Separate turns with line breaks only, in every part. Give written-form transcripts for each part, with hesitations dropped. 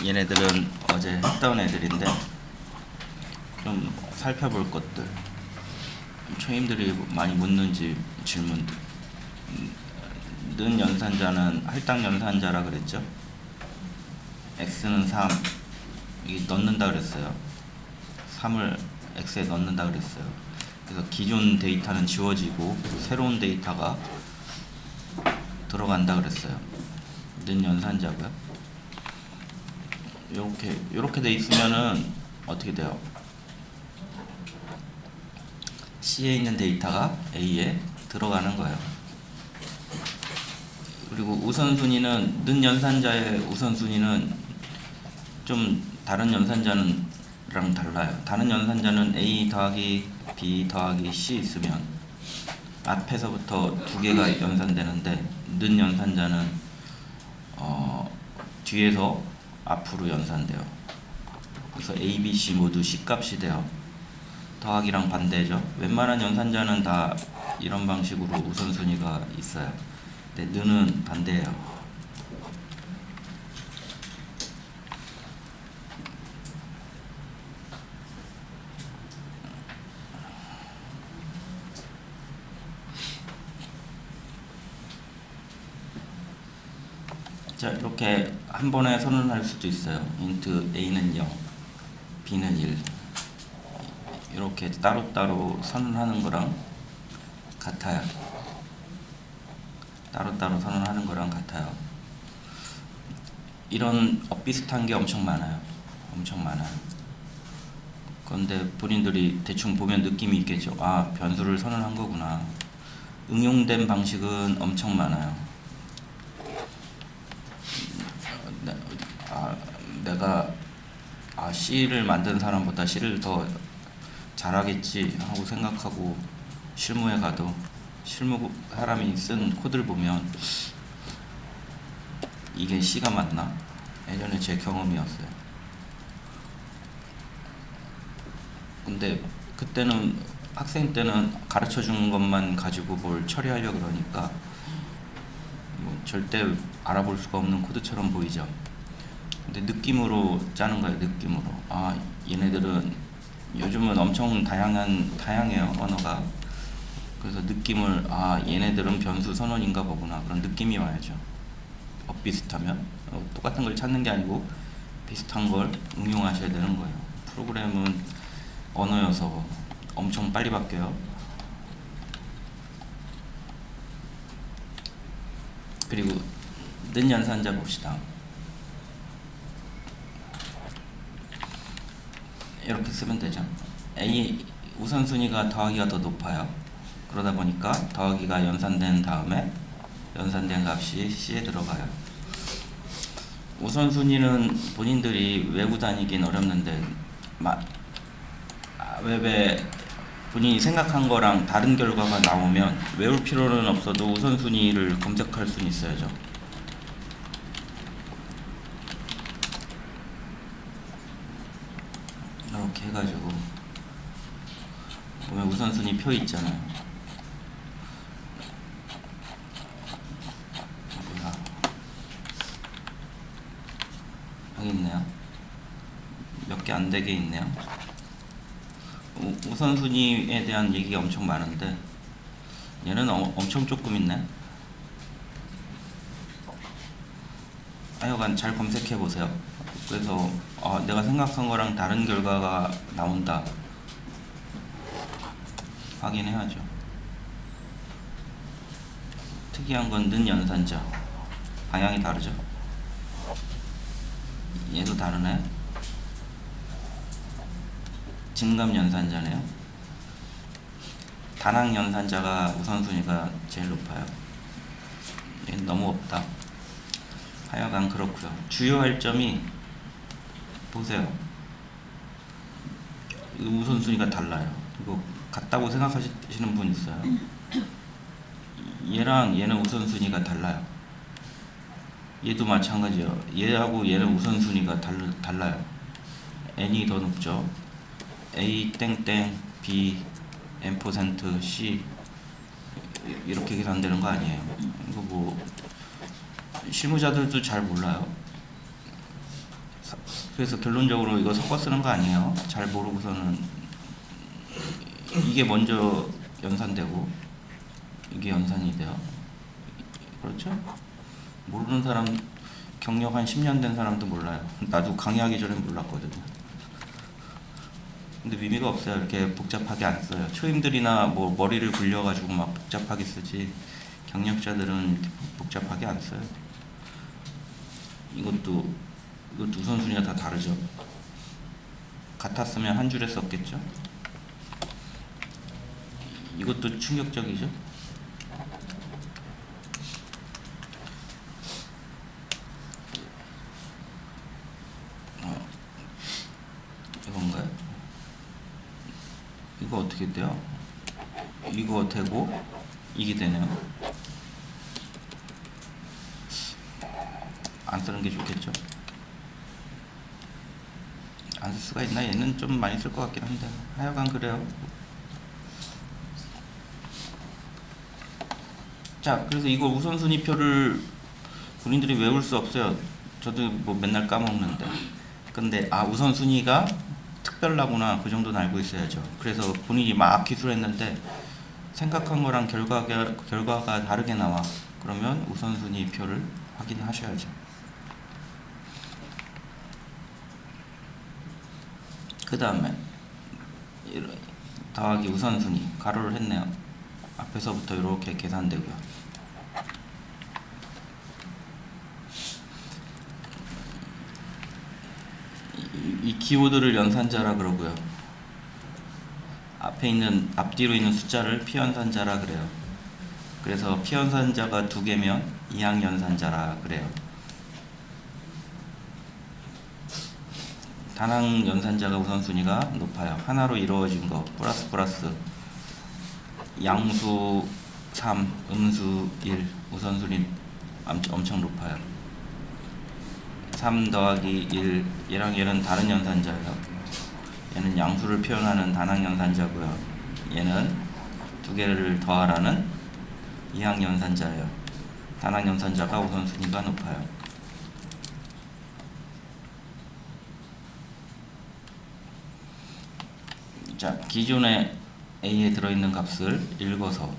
얘네들은 어제 했던 애들인데 좀 살펴볼 것들, 초임들이 많이 묻는 질문들. 는 연산자는 할당 연산자라 그랬죠. x는 3, 이 넣는다 그랬어요. 3을 x에 넣는다 그랬어요. 그래서 기존 데이터는 지워지고 새로운 데이터가 들어간다 그랬어요. 는 연산자고요. 요렇게 돼 있으면은 어떻게 돼요? C에 있는 데이터가 A에 들어가는 거예요. 그리고 우선순위는 는 연산자의 우선순위는 좀 다른 연산자랑 달라요. 다른 연산자는 A 더하기 B 더하기 C 있으면 앞에서부터 두 개가 연산되는데, 는 연산자는 뒤에서 앞으로 연산돼요. 그래서 A, B, C 모두 C 값이 돼요. 더하기랑 반대죠. 웬만한 연산자는 다 이런 방식으로 우선순위가 있어요. 근데 는은 반대예요. 자, 이렇게 한 번에 선언할 수도 있어요. 인트 A는 0, B는 1. 이렇게 따로따로 선언하는 거랑 같아요. 따로따로 선언하는 거랑 같아요. 이런 비슷한 게 엄청 많아요. 엄청 많아요. 그런데 본인들이 대충 보면 느낌이 있겠죠. 아, 변수를 선언한 거구나. 응용된 방식은 엄청 많아요. 내가 C를 만든 사람보다 C를 더 잘하겠지 하고 생각하고 실무에 가도 실무 사람이 쓴 코드를 보면 이게 C가 맞나? 예전에 제 경험이었어요. 근데 그때는 학생 때는 가르쳐 주는 것만 가지고 뭘 처리하려고 그러니까 뭐 절대 알아볼 수가 없는 코드처럼 보이죠. 근데 느낌으로 짜는 거예요. 느낌으로. 아, 얘네들은 요즘은 엄청 다양해요, 언어가. 그래서 느낌을, 아, 얘네들은 변수 선언인가 보구나, 그런 느낌이 와야죠. 비슷하면 똑같은 걸 찾는 게 아니고 비슷한 걸 응용하셔야 되는 거예요. 프로그램은 언어여서 엄청 빨리 바뀌어요. 그리고 는 연산자 봅시다. 이렇게 쓰면 되죠. A 우선순위가 더하기가 더 높아요. 그러다 보니까 더하기가 연산된 다음에 연산된 값이 C에 들어가요. 우선순위는 본인들이 외우 다니긴 어렵는데 웹에 본인이 생각한 거랑 다른 결과가 나오면 외울 필요는 없어도 우선순위를 검색할 수는 있어야죠. 이렇게 해가지고 보면 우선순위 표 있잖아요. 뭐야? 여기 있네요. 몇 개 안 되게 있네요. 우선순위에 대한 얘기가 엄청 많은데 얘는 엄청 조금 있네. 하여간 잘 검색해 보세요. 그래서 내가 생각한 거랑 다른 결과가 나온다 확인해야죠. 특이한 건 는 연산자 방향이 다르죠. 얘도 다르네. 증감 연산자네요. 단항 연산자가 우선순위가 제일 높아요. 얘는 너무 없다. 하여간 그렇고요. 주요할 점이 보세요. 우선순위가 달라요. 이거 같다고 생각하시는 분 있어요? 얘랑 얘는 우선순위가 달라요. 얘도 마찬가지예요. 얘하고 얘는 우선순위가 달라요. n이 더 높죠. A 땡땡 B n% C 이렇게 계산되는 거 아니에요. 이거 뭐 실무자들도 잘 몰라요. 그래서 결론적으로 이거 섞어 쓰는 거 아니에요. 잘 모르고서는 이게 먼저 연산되고 이게 연산이 돼요. 그렇죠? 모르는 사람, 경력 한 10년 된 사람도 몰라요. 나도 강의하기 전에 몰랐거든요. 근데 의미가 없어요. 이렇게 복잡하게 안 써요. 초임들이나 뭐 머리를 굴려가지고 막 복잡하게 쓰지, 경력자들은 이렇게 복잡하게 안 써요. 이것도 우선순위가 다 다르죠. 같았으면 한 줄에 썼겠죠. 이것도 충격적이죠. 이건가요? 이거 어떻게 돼요? 이거 되고 이게 되네요. 안 쓰는 게 좋겠죠. 안 쓸 수가 있나? 얘는 좀 많이 쓸 것 같긴 한데 하여간 그래요. 자, 그래서 이거 우선순위표를 군인들이 외울 수 없어요. 저도 뭐 맨날 까먹는데. 근데 우선순위가 특별하구나, 그 정도는 알고 있어야죠. 그래서 본인이 막 기술했는데 생각한 거랑 결과가 다르게 나와. 그러면 우선순위표를 확인하셔야죠. 그 다음에 더하기 우선순위 가로를 했네요. 앞에서부터 이렇게 계산되고요. 이 키워드를 연산자라 그러고요. 앞뒤로 있는 숫자를 피연산자라 그래요. 그래서 피연산자가 2개면 이항연산자라 그래요. 단항 연산자가 우선순위가 높아요. 하나로 이루어진 거 플러스 양수 3, 음수 1 우선순위 엄청 높아요. 3 더하기 1, 얘랑 얘는 다른 연산자예요. 얘는 양수를 표현하는 단항 연산자고요. 얘는 2개를 더하라는 이항 연산자예요. 단항 연산자가 우선순위가 높아요. 자, 기존에 A에 들어있는 값을 읽어서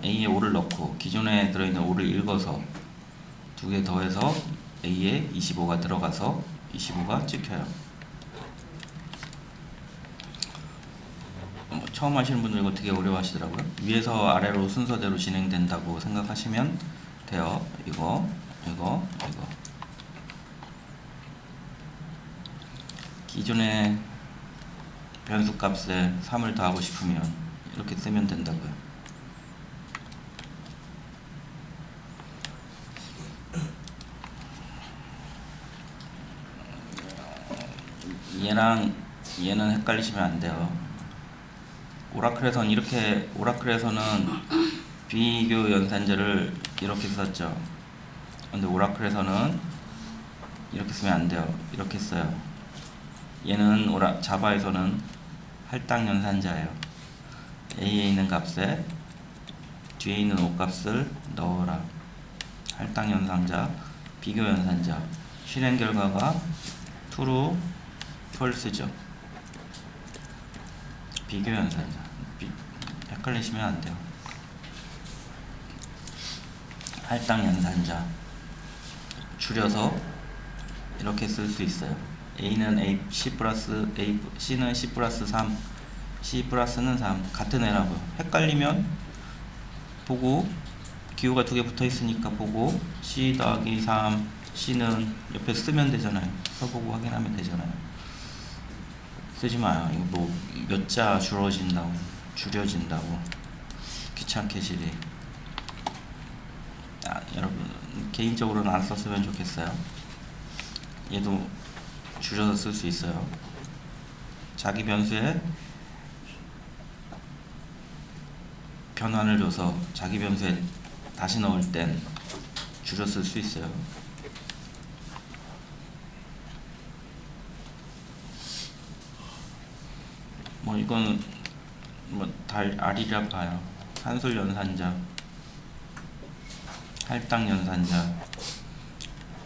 A에 5를 넣고 기존에 들어있는 5를 읽어서 2개 더해서 A에 25가 들어가서 25가 찍혀요. 처음 하시는 분들 이거 되게 어려워하시더라고요. 위에서 아래로 순서대로 진행된다고 생각하시면 돼요. 이거 기존에 변수값에 3을 더하고 싶으면 이렇게 쓰면 된다고요. 얘랑 얘는 헷갈리시면 안 돼요. 오라클에서는 비교 연산자를 이렇게 썼죠. 근데 오라클에서는 이렇게 쓰면 안 돼요. 이렇게 써요. 얘는 자바에서는 할당 연산자예요. A에 있는 값에 뒤에 있는 O 값을 넣어라. 할당 연산자, 비교 연산자. 실행 결과가 true, false죠. 비교 연산자. 헷갈리시면 안 돼요. 할당 연산자. 줄여서 이렇게 쓸 수 있어요. A는 C 플러스 A, C는 C 플러스 3, C 플러스는 3 같은 애라고요. 헷갈리면 보고 기호가 2개 붙어 있으니까 보고 C 더하기 3 C는 옆에 쓰면 되잖아요. 써보고 확인하면 되잖아요. 쓰지 마요. 이거 뭐 몇 자 줄여진다고 귀찮게 시리. 여러분 개인적으로는 안 썼으면 좋겠어요. 얘도 줄여서 쓸 수 있어요. 자기 변수에 변환을 줘서 자기 변수에 다시 넣을 땐 줄여 쓸 수 있어요. 뭐 이건 뭐 R이라 봐요. 산술 연산자, 할당 연산자,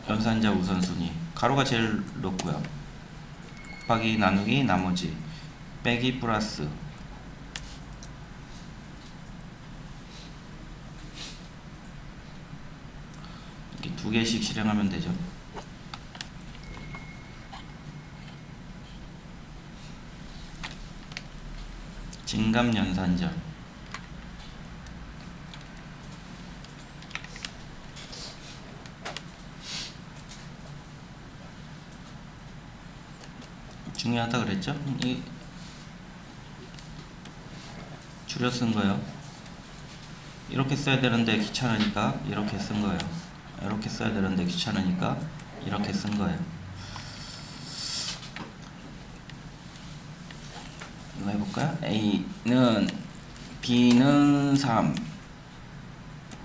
연산자 우선순위. 가로가 제일 높고요. 곱하기 나누기 나머지 빼기 플러스 이렇게 두 개씩 실행하면 되죠. 진감연산절 중요하다 그랬죠? 이 줄여 쓴 거예요. 이렇게 써야 되는데 귀찮으니까 이렇게 쓴 거예요. 이렇게 써야 되는데 귀찮으니까 이렇게 쓴 거예요. 이거 해볼까요? A는 B는 3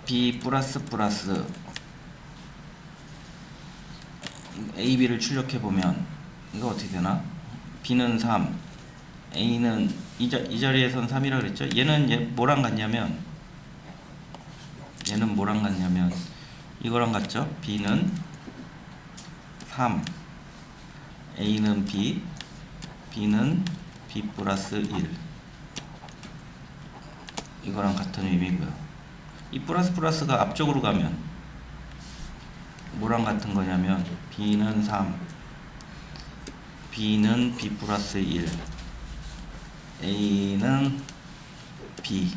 B 플러스 플러스 A, B를 출력해보면 이거 어떻게 되나? B는 3 A는 이 자리에선 3이라 그랬죠? 얘는 뭐랑 같냐면 이거랑 같죠? B는 3 A는 B B는 B 플러스 1 이거랑 같은 의미고요. 이 플러스 플러스가 앞쪽으로 가면 뭐랑 같은 거냐면 B는 3 B는 B 플러스 1 A는 B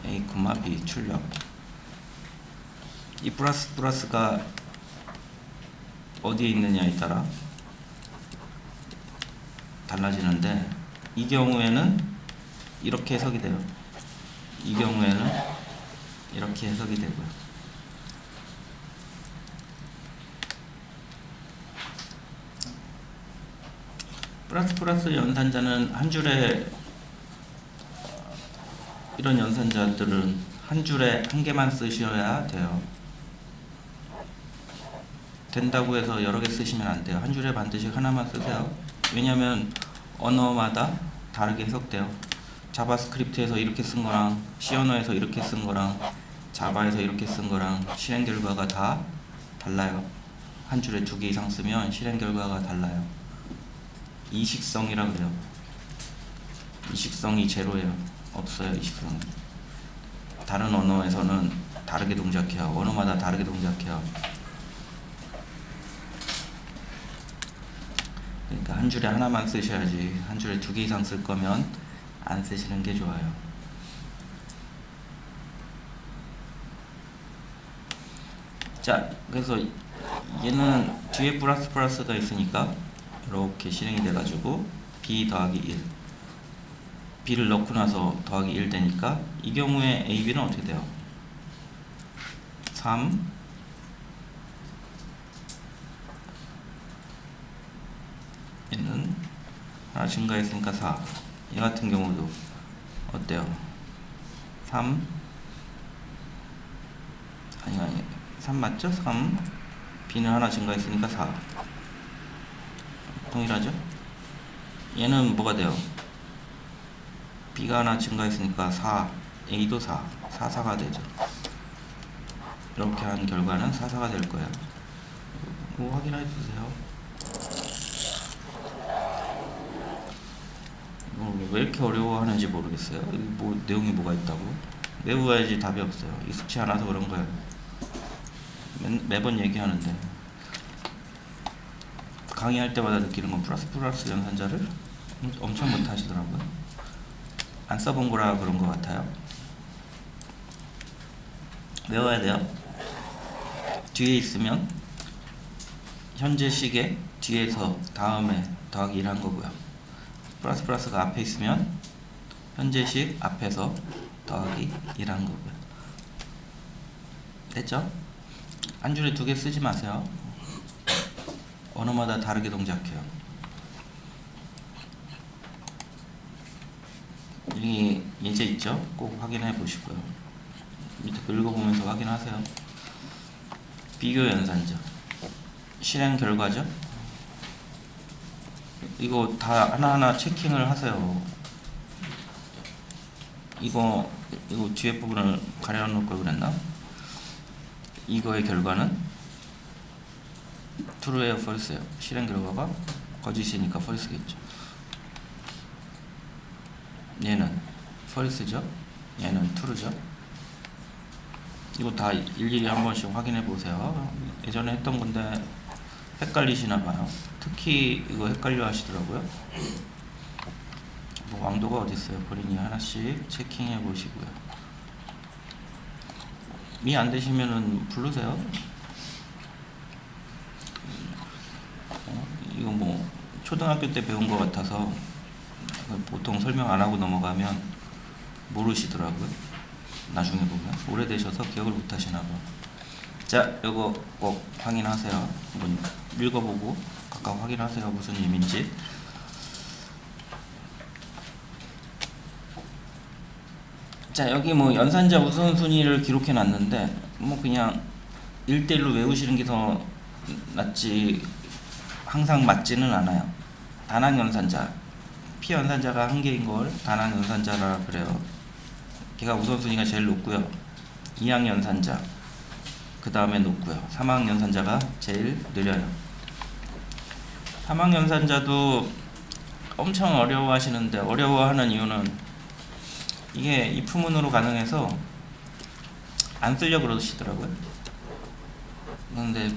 A, B 출력. 이 플러스 플러스가 어디에 있느냐에 따라 달라지는데 이 경우에는 이렇게 해석이 돼요. 이 경우에는 이렇게 해석이 되고요. 플러스 플러스 연산자는 한 줄에 이런 연산자들은 한 줄에 한 개만 쓰셔야 돼요. 된다고 해서 여러 개 쓰시면 안 돼요. 한 줄에 반드시 하나만 쓰세요. 왜냐면 언어마다 다르게 해석돼요. 자바스크립트에서 이렇게 쓴 거랑 C 언어에서 이렇게 쓴 거랑 자바에서 이렇게 쓴 거랑 실행 결과가 다 달라요. 한 줄에 두 개 이상 쓰면 실행 결과가 달라요. 이식성이라 그래요. 이식성이 제로예요. 없어요. 이식성은. 다른 언어에서는 다르게 동작해요. 언어마다 다르게 동작해요. 그러니까 한 줄에 하나만 쓰셔야지. 한 줄에 두 개 이상 쓸 거면 안 쓰시는 게 좋아요. 자, 그래서 얘는 뒤에 플러스 플러스가 있으니까 이렇게 실행이 돼가지고 B 더하기 1 B를 넣고 나서 더하기 1 되니까 이 경우에 A, B는 어떻게 돼요? 3 얘는 하나 증가했으니까 4 얘 같은 경우도 어때요? 3 아니 3 맞죠? 3 B는 하나 증가했으니까 4 동일하죠? 얘는 뭐가 돼요? B가 하나 증가했으니까 4 A도 4 4가 되죠. 이렇게 한 결과는 4가 될 거예요. 뭐 확인해 주세요. 왜 이렇게 어려워하는지 모르겠어요. 뭐 내용이 뭐가 있다고 외워야지 답이 없어요. 익숙치 않아서 그런 거예요. 매번 얘기하는데 강의할 때마다 느끼는 건 플러스 플러스 연산자를 엄청 못하시더라고요. 안 써본 거라 그런 것 같아요. 외워야 돼요. 뒤에 있으면 현재 시계 뒤에서 다음에 더하기 1 한 거고요. 플러스 플러스가 앞에 있으면 현재식 앞에서 더하기 1 한 거고요. 됐죠? 한 줄에 두 개 쓰지 마세요. 언어마다 다르게 동작해요. 여기 예제 있죠? 꼭 확인해 보시고요. 밑에 읽어보면서 확인하세요. 비교 연산자 실행 결과죠? 이거 다 하나하나 체킹을 하세요. 이거 뒤에 부분을 가려놓을 걸 그랬나? 이거의 결과는 true예요, false예요? 실행 결과가 거짓이니까 false겠죠. 얘는 false죠. 얘는 true죠. 이거 다 일일이 한 번씩 확인해 보세요. 예전에 했던 건데 헷갈리시나 봐요. 특히 이거 헷갈려 하시더라고요. 뭐 왕도가 어디 있어요? 본인이 하나씩 체킹해 보시고요. 이 안 되시면은 부르세요. 이거 뭐 초등학교 때 배운 것 같아서 보통 설명 안 하고 넘어가면 모르시더라고요. 나중에 보면 오래되셔서 기억을 못 하시나 봐. 자, 이거 꼭 확인하세요. 한번 읽어보고 각각 확인하세요. 무슨 의미인지. 자, 여기 뭐 연산자 우선순위를 기록해 놨는데 뭐 그냥 1대1로 외우시는 게 더 낫지 항상 맞지는 않아요. 단항 연산자, 피연산자가 한 개인 걸 단항 연산자라 그래요. 걔가 우선순위가 제일 높고요. 2항 연산자 그 다음에 높고요. 3항 연산자가 제일 느려요. 3항 연산자도 엄청 어려워하시는데, 어려워하는 이유는 이게 if문으로 가능해서 안 쓰려고 그러시더라고요. 그런데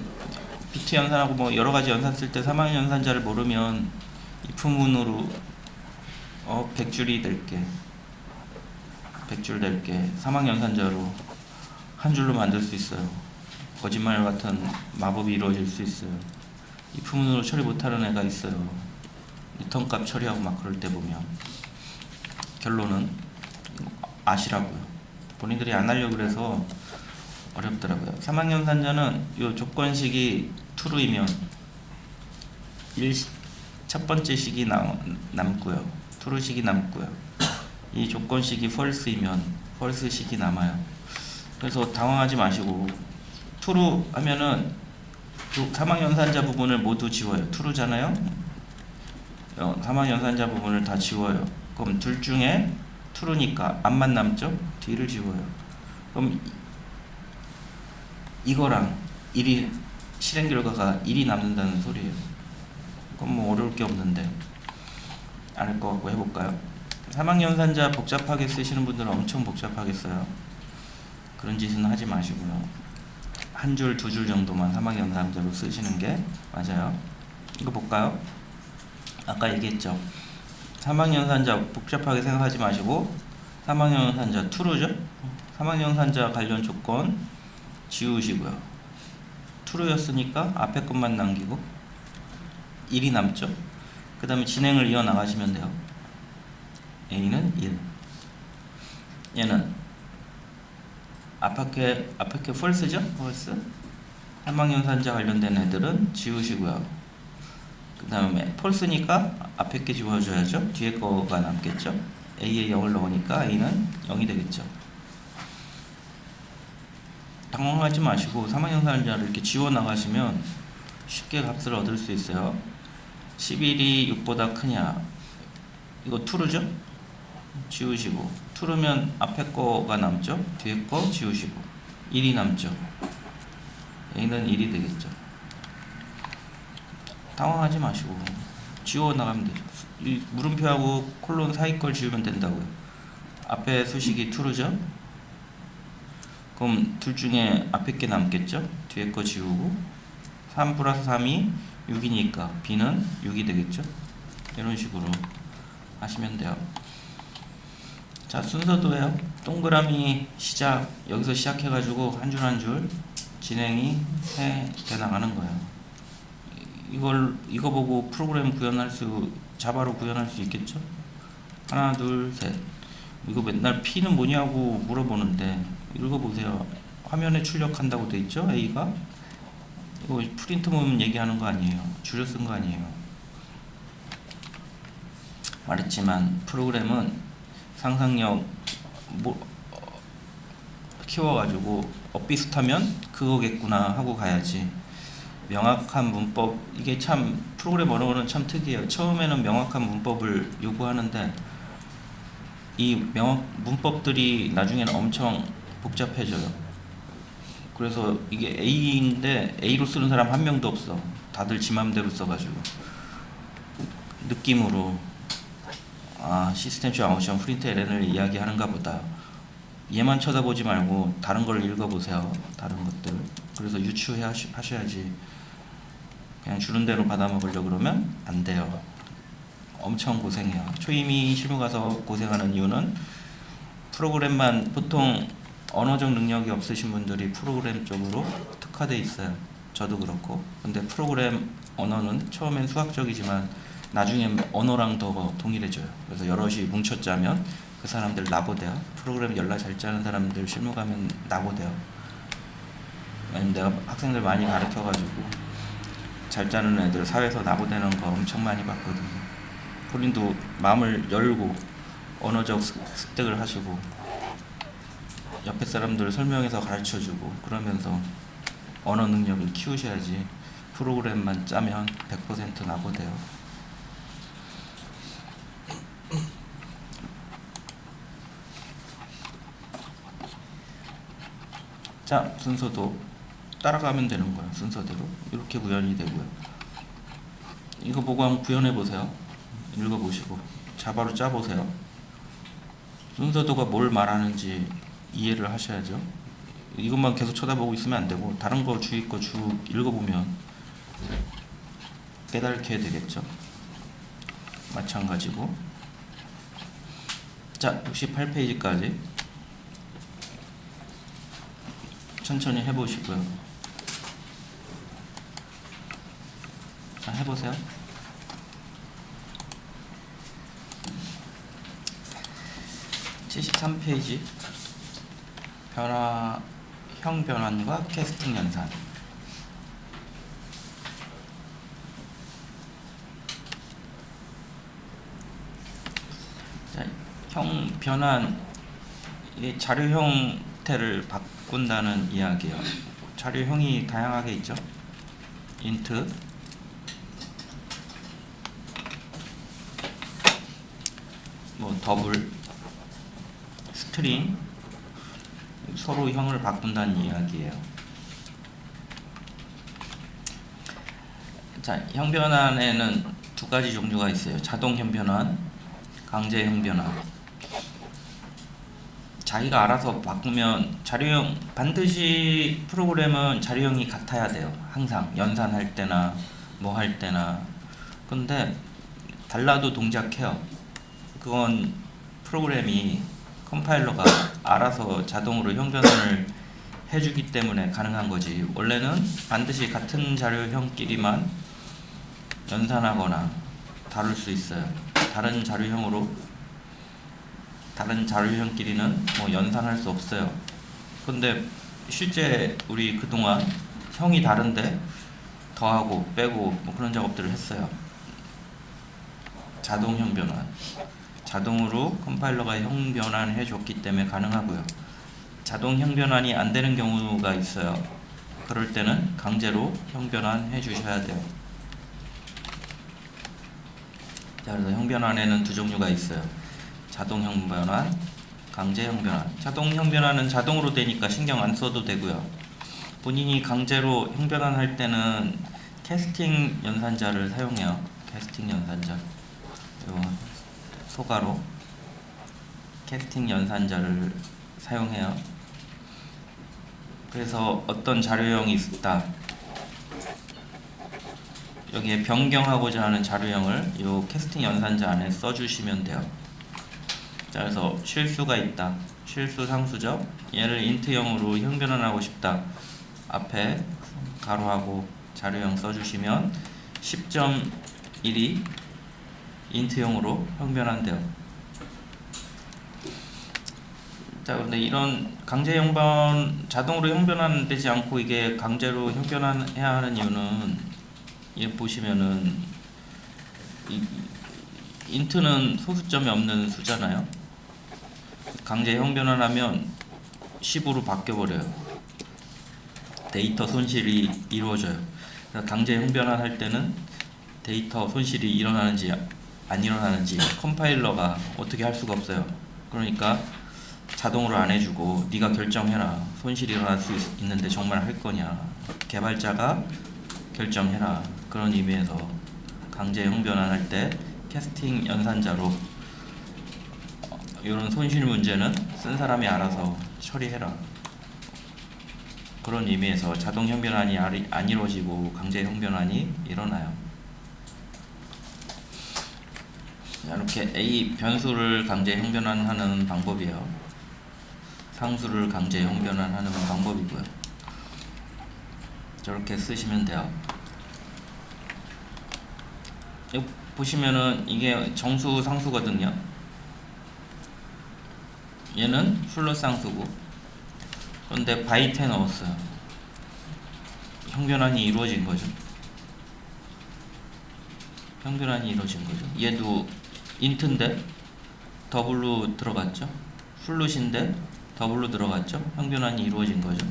비트 연산하고 뭐 여러 가지 연산 쓸 때 3항 연산자를 모르면 if문으로 100줄이 될게 100줄 될게 3항 연산자로 한 줄로 만들 수 있어요. 거짓말 같은 마법이 이루어질 수 있어요. if문으로 처리 못하는 애가 있어요. 리턴 값 처리하고 막 그럴 때 보면. 결론은 아시라고요. 본인들이 안 하려고 그래서 어렵더라고요. 3항 연산자는 이 조건식이 true이면 첫 번째 식이 남고요. true식이 남고요. 이 조건식이 false이면 false식이 남아요. 그래서 당황하지 마시고 true 하면은 3항 연산자 부분을 모두 지워요. true잖아요. 3항 연산자 부분을 다 지워요. 그럼 둘 중에 true니까 앞만 남죠? 뒤를 지워요. 그럼 이거랑 1이 실행 결과가 1이 남는다는 소리예요. 그럼 뭐 어려울 게 없는데 알 것 같고 해볼까요? 3항 연산자 복잡하게 쓰시는 분들은 엄청 복잡하게 써요. 그런 짓은 하지 마시고요. 한 줄, 두 줄 정도만 3항 연산자로 쓰시는 게 맞아요. 이거 볼까요? 아까 얘기했죠. 3항 연산자 복잡하게 생각하지 마시고 3항 연산자 true죠? 3항 연산자 관련 조건 지우시고요. true였으니까 앞에 것만 남기고 1이 남죠? 그 다음에 진행을 이어나가시면 돼요. A는 1. 얘는 앞에 게 false죠? false. 3항 연산자 관련된 애들은 지우시고요. 그 다음에 false니까 앞에 게 지워줘야죠. 뒤에 거가 남겠죠. A에 0을 넣으니까 A는 0이 되겠죠. 당황하지 마시고 3항 연산자를 이렇게 지워나가시면 쉽게 값을 얻을 수 있어요. 11이 6보다 크냐, 이거 true죠? 지우시고, true면 앞에 거가 남죠? 뒤에 거 지우시고 1이 남죠? A는 1이 되겠죠. 당황하지 마시고 지워나가면 되죠. 이 물음표하고 콜론 사이 걸 지우면 된다고요. 앞에 수식이 true죠? 그럼 둘 중에 앞에 게 남겠죠? 뒤에 거 지우고 3 플러스 3이 6이니까 B는 6이 되겠죠? 이런 식으로 하시면 돼요. 자, 순서도예요. 동그라미 시작, 여기서 시작해가지고 한 줄 한 줄 진행이 돼 나가는 거예요. 이거 보고 프로그램 자바로 구현할 수 있겠죠? 하나, 둘, 셋. 이거 맨날 P는 뭐냐고 물어보는데 읽어보세요. 화면에 출력한다고 돼 있죠? A가. 이거 프린트 모음 얘기하는 거 아니에요. 줄여 쓴 거 아니에요. 말했지만 프로그램은 상상력 키워가지고 비슷하면 그거겠구나 하고 가야지. 명확한 문법, 이게 참 프로그램 언어는 참 특이해요. 처음에는 명확한 문법을 요구하는데 이 문법들이 나중에는 엄청 복잡해져요. 그래서 이게 A인데 A로 쓰는 사람 한 명도 없어. 다들 지 맘대로 써가지고 느낌으로 시스템쇼 아웃션 프린트 LN을 이야기하는가 보다. 얘만 쳐다보지 말고 다른 걸 읽어보세요. 다른 것들. 그래서 하셔야지. 그냥 주는 대로 받아먹으려고 그러면 안 돼요. 엄청 고생해요. 초임이 실무 가서 고생하는 이유는 프로그램만, 보통 언어적 능력이 없으신 분들이 프로그램 쪽으로 특화돼 있어요. 저도 그렇고. 근데 프로그램 언어는 처음엔 수학적이지만 나중에 언어랑 더 동일해져요. 그래서 여럿이 뭉쳐짜면 그 사람들 나고돼요. 프로그램 연락 잘 짜는 사람들 실무 가면 나고돼요. 아니면 내가 학생들 많이 가르쳐가지고 잘 짜는 애들 사회에서 나고되는 거 엄청 많이 봤거든요. 본인도 마음을 열고 언어적 습득을 하시고 옆에 사람들 설명해서 가르쳐주고 그러면서 언어 능력을 키우셔야지. 프로그램만 짜면 100% 나고돼요. 자, 순서도 따라가면 되는 거예요. 순서대로 이렇게 구현이 되고요. 이거 보고 한번 구현해 보세요. 읽어보시고 자바로 짜보세요. 순서도가 뭘 말하는지 이해를 하셔야죠. 이것만 계속 쳐다보고 있으면 안 되고 다른 거 주위 거 쭉 읽어보면 깨닫게 되겠죠. 마찬가지고. 자, 68페이지까지 천천히 해보시고요. 자, 해보세요. (73페이지) 변화형 변환과 캐스팅 연산. 자, 형 변환, 이게 자료 형태를 바꾼다는 이야기예요. 자료형이 다양하게 있죠. 인트, 더블, 스트링, 서로 형을 바꾼다는 이야기예요. 자, 형 변환에는 두 가지 종류가 있어요. 자동 형 변환, 강제 형 변환. 자기가 알아서 바꾸면 자료형, 반드시 프로그램은 자료형이 같아야 돼요. 항상 연산할 때나 뭐 할 때나. 근데 달라도 동작해요. 그건 프로그램이, 컴파일러가 알아서 자동으로 형 변환을 해주기 때문에 가능한 거지. 원래는 반드시 같은 자료형끼리만 연산하거나 다룰 수 있어요. 다른 자료형끼리는 연산할 수 없어요. 근데 실제 우리 그동안 형이 다른데 더하고 빼고 그런 작업들을 했어요. 자동형 변환, 자동으로 컴파일러가 형 변환을 해줬기 때문에 가능하고요. 자동형 변환이 안 되는 경우가 있어요. 그럴 때는 강제로 형 변환 해주셔야 돼요. 자, 그래서 형 변환에는 두 종류가 있어요. 자동형 변환, 강제형 변환. 자동형 변환은 자동으로 되니까 신경 안 써도 되고요. 본인이 강제로 형 변환할 때는 캐스팅 연산자를 사용해요. 캐스팅 연산자. 요 소가로 캐스팅 연산자를 사용해요. 그래서 어떤 자료형이 있다, 여기에 변경하고자 하는 자료형을 이 캐스팅 연산자 안에 써주시면 돼요. 자, 그래서 실수가 있다, 실수 상수죠. 얘를 인트형으로 형 변환하고 싶다, 앞에 가로하고 자료형 써주시면 10.1이 인트형으로 형 변환돼요. 자, 그런데 이런 강제 형 변환, 자동으로 형 변환되지 않고 이게 강제로 형 변환해야 하는 이유는, 얘 보시면은 인트는 소수점이 없는 수잖아요. 강제 형 변환하면 10으로 바뀌어버려요. 데이터 손실이 이루어져요. 그래서 강제 형 변환할 때는 데이터 손실이 일어나는지 안 일어나는지 컴파일러가 어떻게 할 수가 없어요. 그러니까 자동으로 안 해주고 네가 결정해라. 손실이 일어날 수 있는데 정말 할 거냐. 개발자가 결정해라. 그런 의미에서 강제 형변환할 때 캐스팅 연산자로 이런 손실 문제는 쓴 사람이 알아서 처리해라. 그런 의미에서 자동 형변환이 안 이루어지고 강제 형변환이 일어나요. 이렇게 A 변수를 강제 형변환하는 방법이에요. 상수를 강제 형변환하는 방법이고요. 저렇게 쓰시면 돼요. 여기 보시면은 이게 정수 상수거든요. 얘는 플러스 상수고, 그런데 바이트에 넣었어요. 형변환이 이루어진 거죠. 형변환이 이루어진 거죠. 얘도 인트인데 더블로 들어갔죠. 플롯인데 더블로 들어갔죠. 형변환이 이루어진 거죠.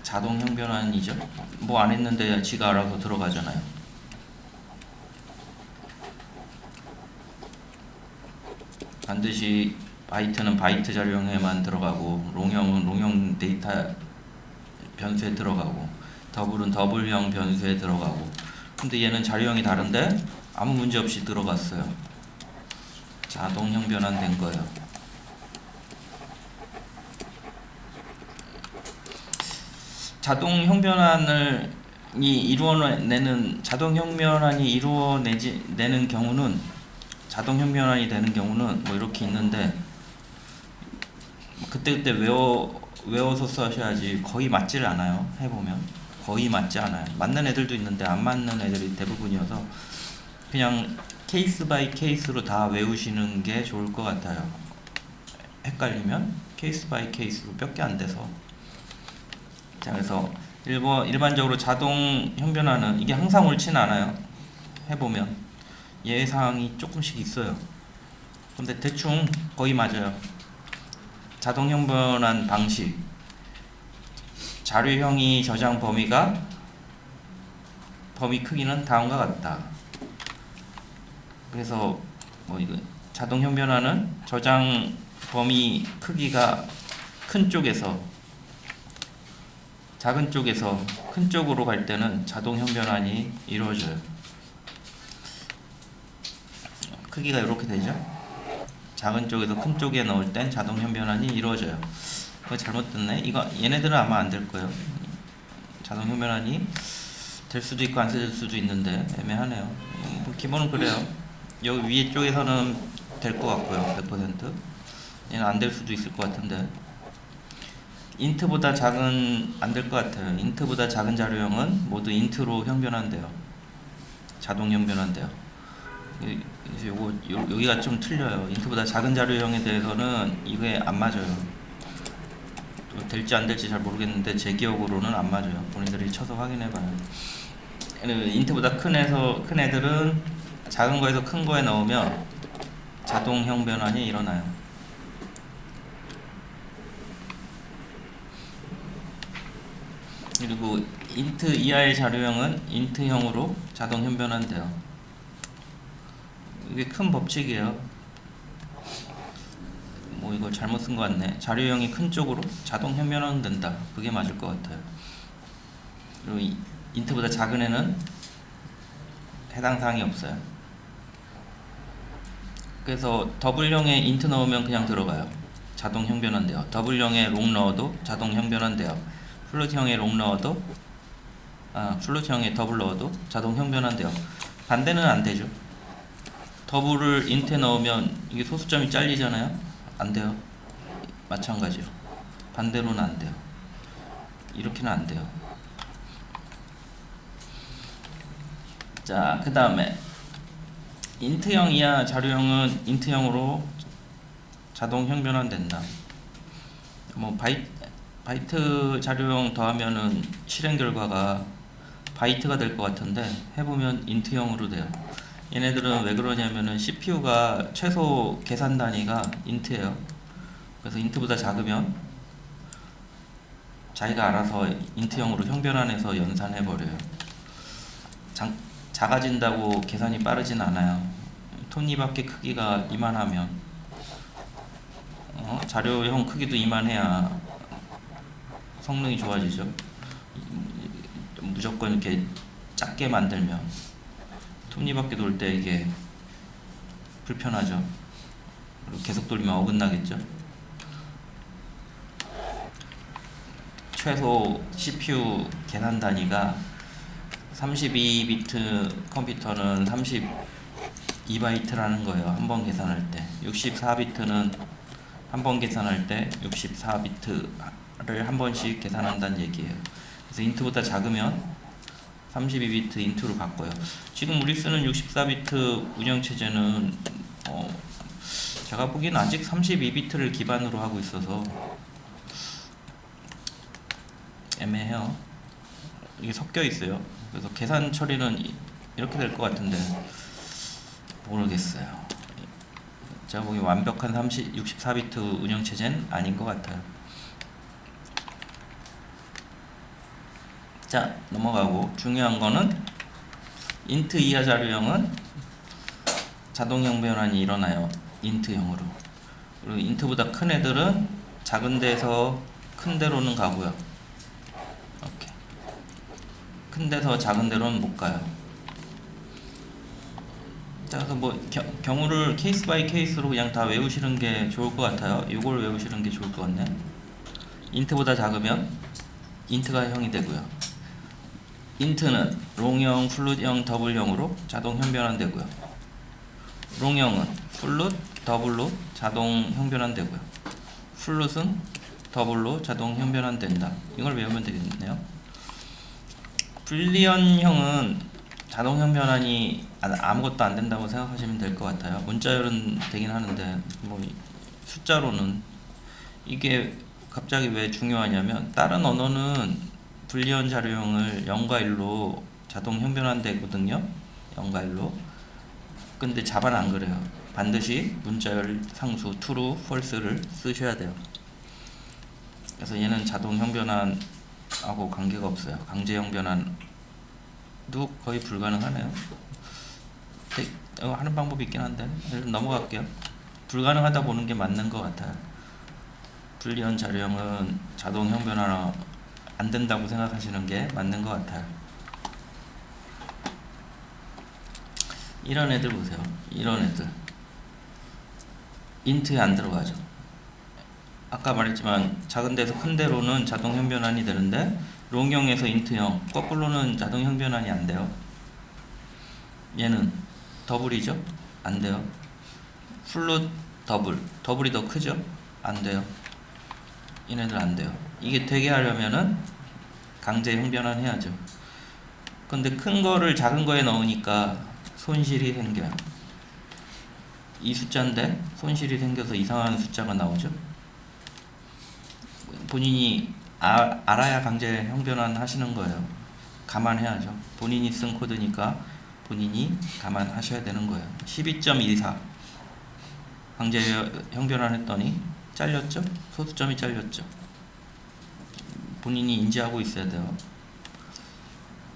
자동 형변환이죠. 뭐 안 했는데 지가 알아서 들어가잖아요. 반드시 바이트는 바이트 자료형에만 들어가고 롱형은 롱형 데이터 변수에 들어가고 더블은 더블형 변수에 들어가고. 근데 얘는 자료형이 다른데 아무 문제 없이 들어갔어요. 자동 형변환 된 거예요. 자동 형변환을 이루어내는 내는 경우는, 자동 형변환이 되는 경우는 뭐 이렇게 있는데, 그때그때 외워서 써셔야지 거의 맞지를 않아요. 해보면 거의 맞지 않아요. 맞는 애들도 있는데 안 맞는 애들이 대부분이어서 그냥 케이스 바이 케이스로 다 외우시는 게 좋을 것 같아요. 헷갈리면 케이스 바이 케이스로 몇 개 안 돼서. 자, 그래서 일반적으로 자동 형변환은 이게 항상 옳지는 않아요. 해보면 예외사항이 조금씩 있어요. 근데 대충 거의 맞아요. 자동 형변환 방식, 자료형이 저장 범위 크기는 다음과 같다. 그래서 뭐 이거 자동 형변환은 저장 범위 크기가 큰 쪽에서 작은 쪽에서 큰 쪽으로 갈 때는 자동 형변환이 이루어져요. 크기가 이렇게 되죠. 작은 쪽에서 큰 쪽에 넣을 땐 자동 현변환이 이루어져요. 이거 잘못됐네. 이거 얘네들은 아마 안 될 거예요. 자동 현변환이 될 수도 있고 안 될 수도 있는데 애매하네요. 뭐 기본은 그래요. 여기 위에 쪽에서는 될 것 같고요. 100%. 얘는 안 될 수도 있을 것 같은데. 인트보다 작은 안 될 것 같아요. 인트보다 작은 자료형은 모두 인트로 형변환돼요. 자동 현변환돼요. 여기가 좀 틀려요. 인트보다 작은 자료형에 대해서는 이게 안 맞아요. 될지 안 될지 잘 모르겠는데 제 기억으로는 안 맞아요. 본인들이 쳐서 확인해봐요. 인트보다 큰 애들은 작은 거에서 큰 거에 넣으면 자동형 변환이 일어나요. 그리고 인트 이하의 자료형은 인트형으로 자동 현변환돼요. 이게 큰 법칙이에요. 뭐 이걸 잘못 쓴 것 같네. 자료형이 큰 쪽으로 자동 현변환 된다. 그게 맞을 것 같아요. 그리고 인트보다 작은 애는 해당 사항이 없어요. 그래서 더블형에 인트 넣으면 그냥 들어가요. 자동 형변환 돼요. 더블형에 롱 넣어도 자동 형변환 돼요. 플롯형에 롱 넣어도 플롯형에 더블 넣어도 자동 형변환 돼요. 반대는 안 되죠. 더블을 인트에 넣으면 이게 소수점이 잘리잖아요. 안 돼요. 마찬가지로 반대로는 안 돼요. 이렇게는 안 돼요. 자, 그 다음에 인트형 이하 자료형은 인트형으로 자동 형변환 된다. 뭐 바이트 자료형 더하면은 실행 결과가 바이트가 될 것 같은데 해보면 인트형으로 돼요. 얘네들은 왜 그러냐면은 CPU가 최소 계산 단위가 인트예요. 그래서 인트보다 작으면 자기가 알아서 인트형으로 형변환해서 연산해버려요. 작아진다고 계산이 빠르진 않아요. 톱니바퀴 크기가 이만하면 자료형 크기도 이만해야 성능이 좋아지죠. 무조건 이렇게 작게 만들면 톱니바퀴 돌 때 이게 불편하죠. 그리고 계속 돌리면 어긋나겠죠. 최소 CPU 계산 단위가 32비트 컴퓨터는 32바이트라는 거예요. 한 번 계산할 때. 64비트는 한 번 계산할 때 64비트를 한 번씩 계산한다는 얘기예요. 그래서 인트보다 작으면 32비트 인트로 바꿔요. 지금 우리 쓰는 64비트 운영체제는 제가 보기엔 아직 32비트를 기반으로 하고 있어서 애매해요. 이게 섞여 있어요. 그래서 계산 처리는 이렇게 될 것 같은데 모르겠어요. 제가 보기엔 완벽한 64비트 운영체제는 아닌 것 같아요. 자, 넘어가고 중요한 거는 인트 이하 자료형은 자동형 변환이 일어나요. 인트형으로. 그리고 인트보다 큰 애들은 작은 데서 큰 데로는 가고요. 이렇게 큰 데서 작은 데로는 못 가요. 자, 그래서 뭐 경우를 케이스 바이 케이스로 그냥 다 외우시는 게 좋을 것 같아요. 이걸 외우시는 게 좋을 것 같네. 인트보다 작으면 인트가 형이 되고요. 인트는 롱형, 플룻형, 더블형으로 자동 형변환되고요. 롱형은 플룻, 더블로 자동 형변환되고요. 플룻은 더블로 자동 형변환된다. 이걸 외우면 되겠네요. 불리언형은 자동 형변환이 아무것도 안 된다고 생각하시면 될 것 같아요. 문자열은 되긴 하는데 뭐 숫자로는 이게 갑자기 왜 중요하냐면 다른 언어는 불리언 자료형을 0과 1로 자동 형변환되거든요. 0과 1로. 근데 자바는 안 그래요. 반드시 문자열 상수 true, false를 쓰셔야 돼요. 그래서 얘는 자동 형변환하고 관계가 없어요. 강제 형변환도 거의 불가능하네요. 하는 방법이 있긴 한데 넘어갈게요. 불가능하다 보는 게 맞는 것 같아요. 불리언 자료형은 자동 형변환 안 된다고 생각하시는 게 맞는 것 같아요. 이런 애들 보세요. 이런 애들 인트에 안 들어가죠. 아까 말했지만 작은 데서 큰 데로는 자동 형변환이 되는데 롱형에서 인트형 거꾸로는 자동 형변환이 안 돼요. 얘는 더블이죠? 안 돼요. 플룻 더블이 더 크죠? 안 돼요. 얘네들 안 돼요. 이게 되게 하려면은 강제 형변환 해야죠. 근데 큰 거를 작은 거에 넣으니까 손실이 생겨요. 이 숫자인데 손실이 생겨서 이상한 숫자가 나오죠. 본인이 알아야 강제 형변환 하시는 거예요. 감안해야죠. 본인이 쓴 코드니까 본인이 감안하셔야 되는 거예요. 12.14 강제 형변환 했더니 잘렸죠? 소수점이 잘렸죠? 본인이 인지하고 있어야 돼요.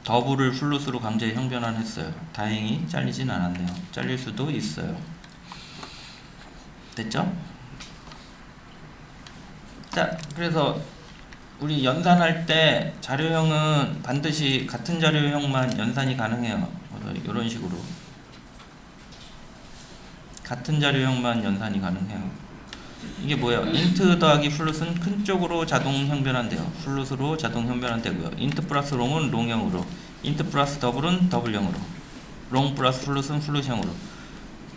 더블을 플룻으로 강제 형변환 했어요. 다행히 잘리진 않았네요. 잘릴 수도 있어요. 됐죠? 자, 그래서 우리 연산할 때 자료형은 반드시 같은 자료형만 연산이 가능해요. 이런 식으로 같은 자료형만 연산이 가능해요. 이게 뭐예요? 인트 더하기 플룻은 큰 쪽으로 자동 형변환돼요. 플룻으로 자동 형변환되고요. 인트 플러스 롱은 롱형으로, 인트 플러스 더블은 더블형으로, 롱 플러스 플룻은 플룻형으로,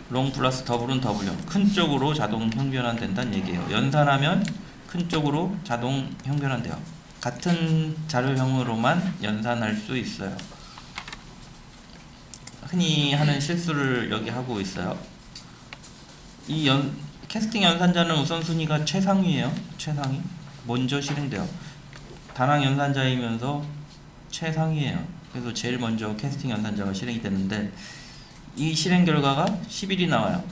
롱 플러스 더블은 더블형. 큰 쪽으로 자동 형변환된다는 얘기예요. 연산하면 큰 쪽으로 자동 형변환돼요. 같은 자료형으로만 연산할 수 있어요. 흔히 하는 실수를 여기 하고 있어요. 캐스팅 연산자는 우선순위가 최상위예요. 최상위. 먼저 실행돼요. 단항 연산자이면서 최상위예요. 그래서 제일 먼저 캐스팅 연산자가 실행이 되는데 이 실행 결과가 10일이 나와요.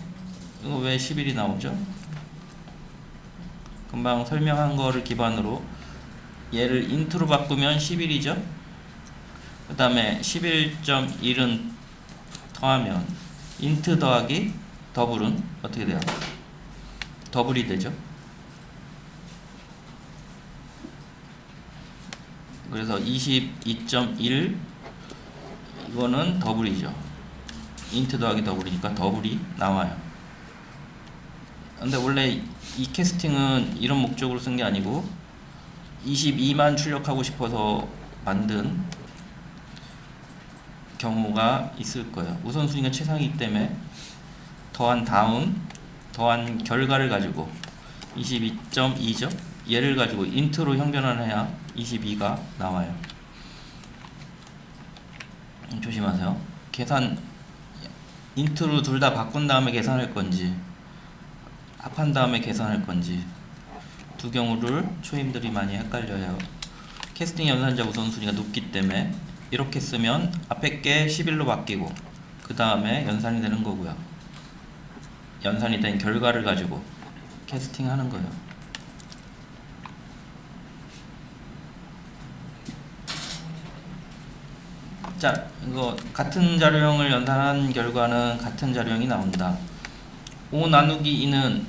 이거 왜 10일이 나오죠? 금방 설명한 거를 기반으로 얘를 인트로 바꾸면 10일이죠. 그 다음에 11.1은 더하면 인트 더하기 더블은 어떻게 돼요? 더블이 되죠. 그래서 22.1 이거는 더블이죠. 인트 더하기 더블이니까 더블이 나와요. 근데 원래 이 캐스팅은 이런 목적으로 쓴 게 아니고 22만 출력하고 싶어서 만든 경우가 있을 거예요. 우선순위가 최상이기 때문에 더한 다음 더한 결과를 가지고 22.2죠. 얘를 가지고 인트로 형변환을 해야 22가 나와요. 조심하세요. 계산 인트로 둘 다 바꾼 다음에 계산할 건지 합한 다음에 계산할 건지 두 경우를 초임들이 많이 헷갈려요. 캐스팅 연산자 우선순위가 높기 때문에 이렇게 쓰면 앞에 게 11로 바뀌고 그 다음에 연산이 되는 거고요. 연산이 된 결과를 가지고 캐스팅 하는 거예요. 자, 이거 같은 자료형을 연산한 결과는 같은 자료형이 나온다. 5 나누기 2는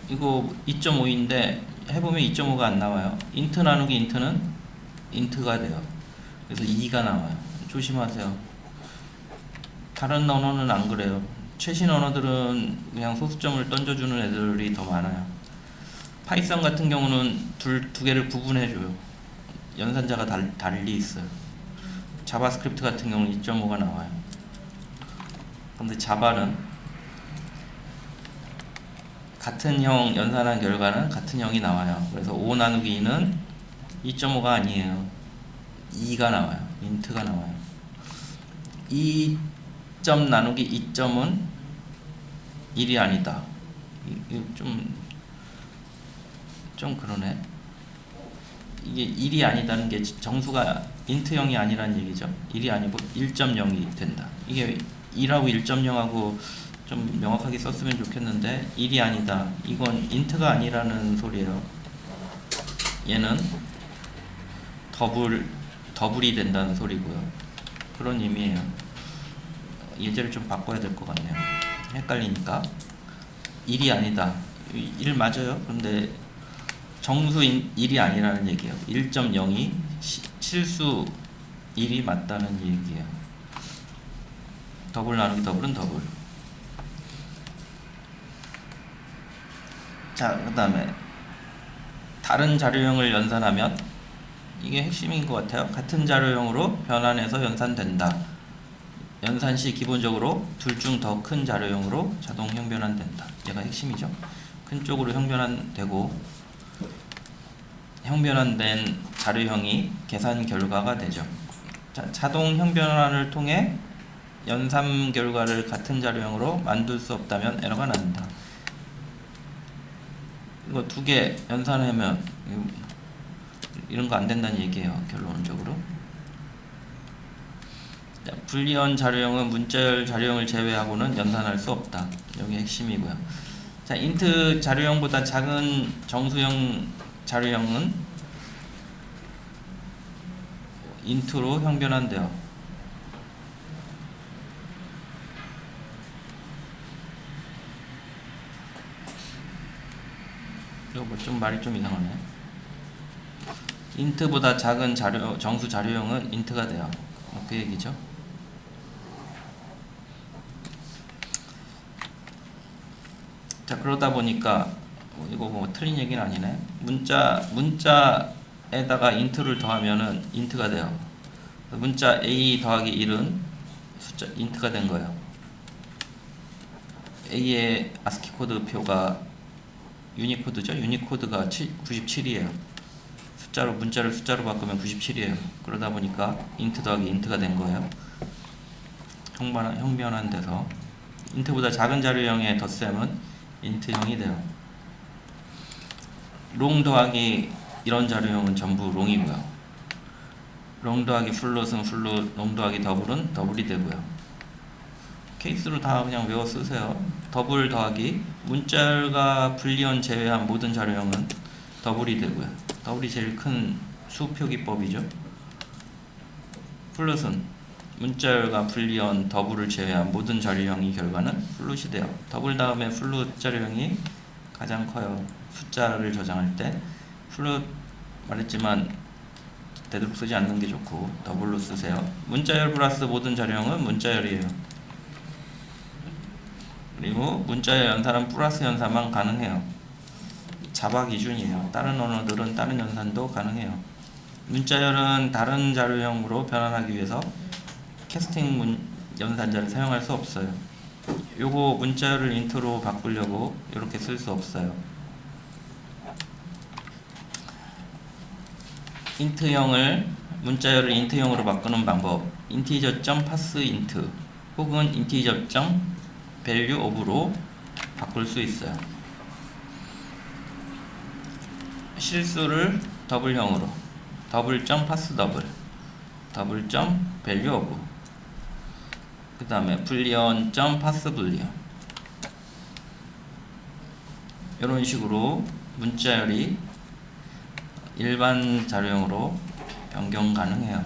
이거 2.5인데 해보면 2.5가 안 나와요. 인트 나누기 인트는 인트가 돼요. 그래서 2가 나와요. 조심하세요. 다른 언어는 안 그래요. 최신 언어들은 그냥 소수점을 던져주는 애들이 더 많아요. 파이썬 같은 경우는 두 개를 구분해줘요. 연산자가 달리 있어요. 자바스크립트 같은 경우는 2.5가 나와요. 근데 자바는 같은 형 연산한 결과는 같은 형이 나와요. 그래서 5 나누기 2는 2.5가 아니에요. 2가 나와요. 인트가 나와요. 2점 나누기 2점은 1이 아니다. 이게 좀 그러네. 이게 1이 아니다는 게 정수가 인트형이 아니라는 얘기죠. 1이 아니고 1.0이 된다. 이게 1하고 1.0하고 좀 명확하게 썼으면 좋겠는데 1이 아니다. 이건 인트가 아니라는 소리예요. 얘는 더블이 된다는 소리고요. 그런 의미예요. 예제를 좀 바꿔야 될 것 같네요. 헷갈리니까 1이 아니다. 1 맞아요. 그런데 정수 1이 아니라는 얘기예요. 1.0이 실수 1이 맞다는 얘기예요. 더블 나누기 더블은 더블. 자, 그 다음에 다른 자료형을 연산하면 이게 핵심인 것 같아요. 같은 자료형으로 변환해서 연산된다. 연산 시 기본적으로 둘 중 더 큰 자료형으로 자동 형변환된다. 얘가 핵심이죠. 큰 쪽으로 형변환되고 형변환된 자료형이 계산 결과가 되죠. 자, 자동 형변환을 통해 연산 결과를 같은 자료형으로 만들 수 없다면 에러가 난다. 이거 두 개 연산하면 이런 거 안 된다는 얘기예요. 결론적으로. 자, 불리언 자료형은 문자열 자료형을 제외하고는 연산할 수 없다. 여기 핵심이고요. 자, 인트 자료형보다 작은 정수형 자료형은 인트로 형변환돼요. 이거 뭐 좀 말이 좀 이상하네. 인트보다 작은 정수 자료형은 인트가 돼요. 그 얘기죠. 자, 그러다 보니까 이거 뭐 틀린 얘기는 아니네. 문자에다가 인트를 더하면은 인트가 돼요. 문자 A 더하기 1은 숫자 인트가 된 거예요. A의 아스키 코드 표가 유니코드죠. 유니코드가 97이에요. 문자를 숫자로 바꾸면 97이에요. 그러다 보니까 인트 더하기 인트가 된 거예요. 형변환돼서 인트보다 작은 자료형의 덧셈은 인트형이 돼요. 롱 더하기 이런 자료형은 전부 롱이고요. 롱 더하기 플롯은 플롯, 롱 더하기 더블은 더블이 되고요. 케이스로 다 그냥 외워 쓰세요. 더블 더하기 문자열과 불리언 제외한 모든 자료형은 더블이 되고요. 더블이 제일 큰 수표기법이죠. 플롯은 문자열과 불리언 더블을 제외한 모든 자료형의 결과는 플롯이 돼요. 더블 다음에 플롯 자료형이 가장 커요. 숫자를 저장할 때 플롯 말했지만 되도록 쓰지 않는 게 좋고 더블로 쓰세요. 문자열 플러스 모든 자료형은 문자열이에요. 그리고 문자열 연산은 플러스 연산만 가능해요. 자바 기준이에요. 다른 언어들은 다른 연산도 가능해요. 문자열은 다른 자료형으로 변환하기 위해서 캐스팅 연산자를 사용할 수 없어요. 요거 문자열을 인트로 바꾸려고 이렇게 쓸 수 없어요. 인트형을 문자열을 인트형으로 바꾸는 방법, integer.parseInt 혹은 integer.valueof로 바꿀 수 있어요. 실수를 더블형으로 double.parseDouble double.valueof, 그 다음에 boolean.parseBoolean, 이런 식으로 문자열이 일반 자료형으로 변경 가능해요.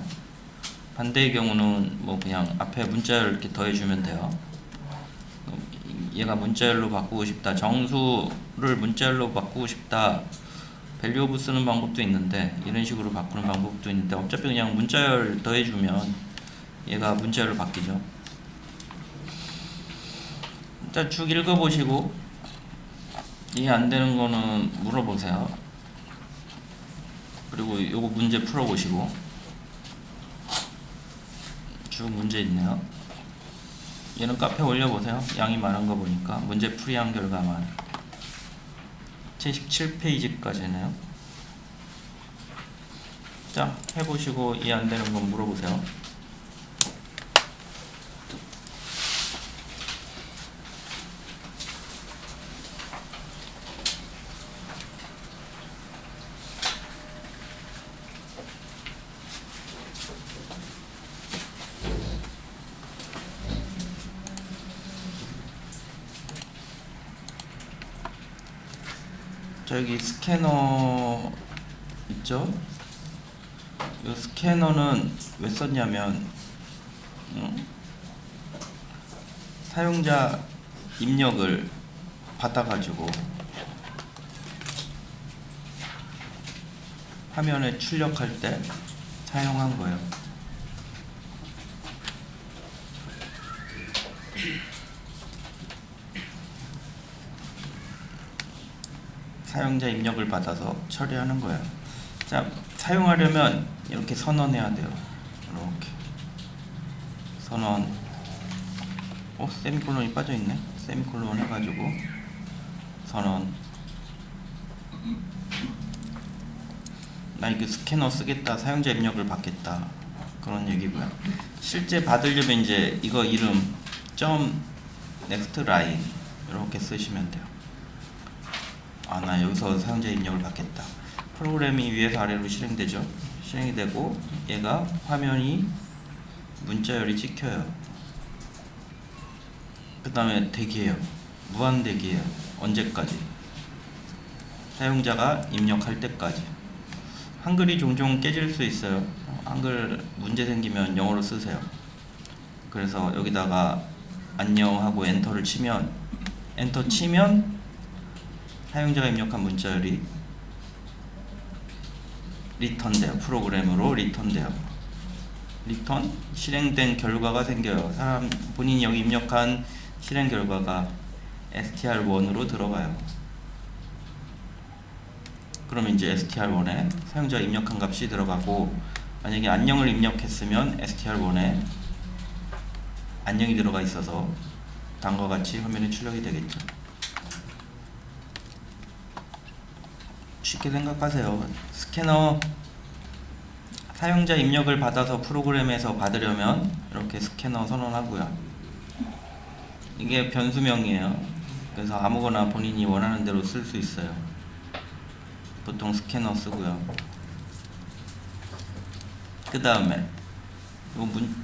반대의 경우는 뭐 그냥 앞에 문자열 이렇게 더해주면 돼요. 얘가 문자열로 바꾸고 싶다, 정수를 문자열로 바꾸고 싶다, 밸류 오브 쓰는 방법도 있는데 이런 식으로 바꾸는 방법도 있는데 어차피 그냥 문자열 더해주면 얘가 문자열로 바뀌죠. 일단 쭉 읽어보시고 이해 안되는 거는 물어보세요. 그리고 요거 문제 풀어보시고, 쭉 문제 있네요. 얘는 카페 올려보세요. 양이 많은 거 보니까 문제 풀이한 결과만 77페이지까지네요. 자, 해보시고 이해 안되는 건 물어보세요. 여기 스캐너 있죠? 이 스캐너는 왜 썼냐면 사용자 입력을 받아가지고 화면에 출력할 때 사용한 거예요. 사용자 입력을 받아서 처리하는 거예요. 자, 사용하려면 이렇게 선언해야 돼요. 이렇게 선언. 세미콜론이 빠져있네. 세미콜론 해가지고 선언. 나 이거 스캐너 쓰겠다, 사용자 입력을 받겠다, 그런 얘기고요. 실제 받으려면 이제 이거 이름 next line 이렇게 쓰시면 돼요. 나 여기서 사용자 입력을 받겠다. 프로그램이 위에서 아래로 실행되죠. 실행이 되고 얘가 화면이 문자열이 찍혀요. 그 다음에 대기해요. 무한 대기해요. 언제까지? 사용자가 입력할 때까지. 한글이 종종 깨질 수 있어요. 한글 문제 생기면 영어로 쓰세요. 그래서 여기다가 안녕하고 엔터를 치면, 엔터 치면 사용자가 입력한 문자열이 리턴돼요. 프로그램으로 리턴돼요. 리턴, 실행된 결과가 생겨요. 본인이 여기 입력한 실행 결과가 str1으로 들어가요. 그러면 이제 str1에 사용자가 입력한 값이 들어가고, 만약에 안녕을 입력했으면 str1에 안녕이 들어가 있어서 다음과 같이 화면에 출력이 되겠죠. 쉽게 생각하세요. 스캐너 사용자 입력을 받아서 프로그램에서 받으려면 이렇게 스캐너 선언하고요. 이게 변수명이에요. 그래서 아무거나 본인이 원하는 대로 쓸 수 있어요. 보통 스캐너 쓰고요. 그 다음에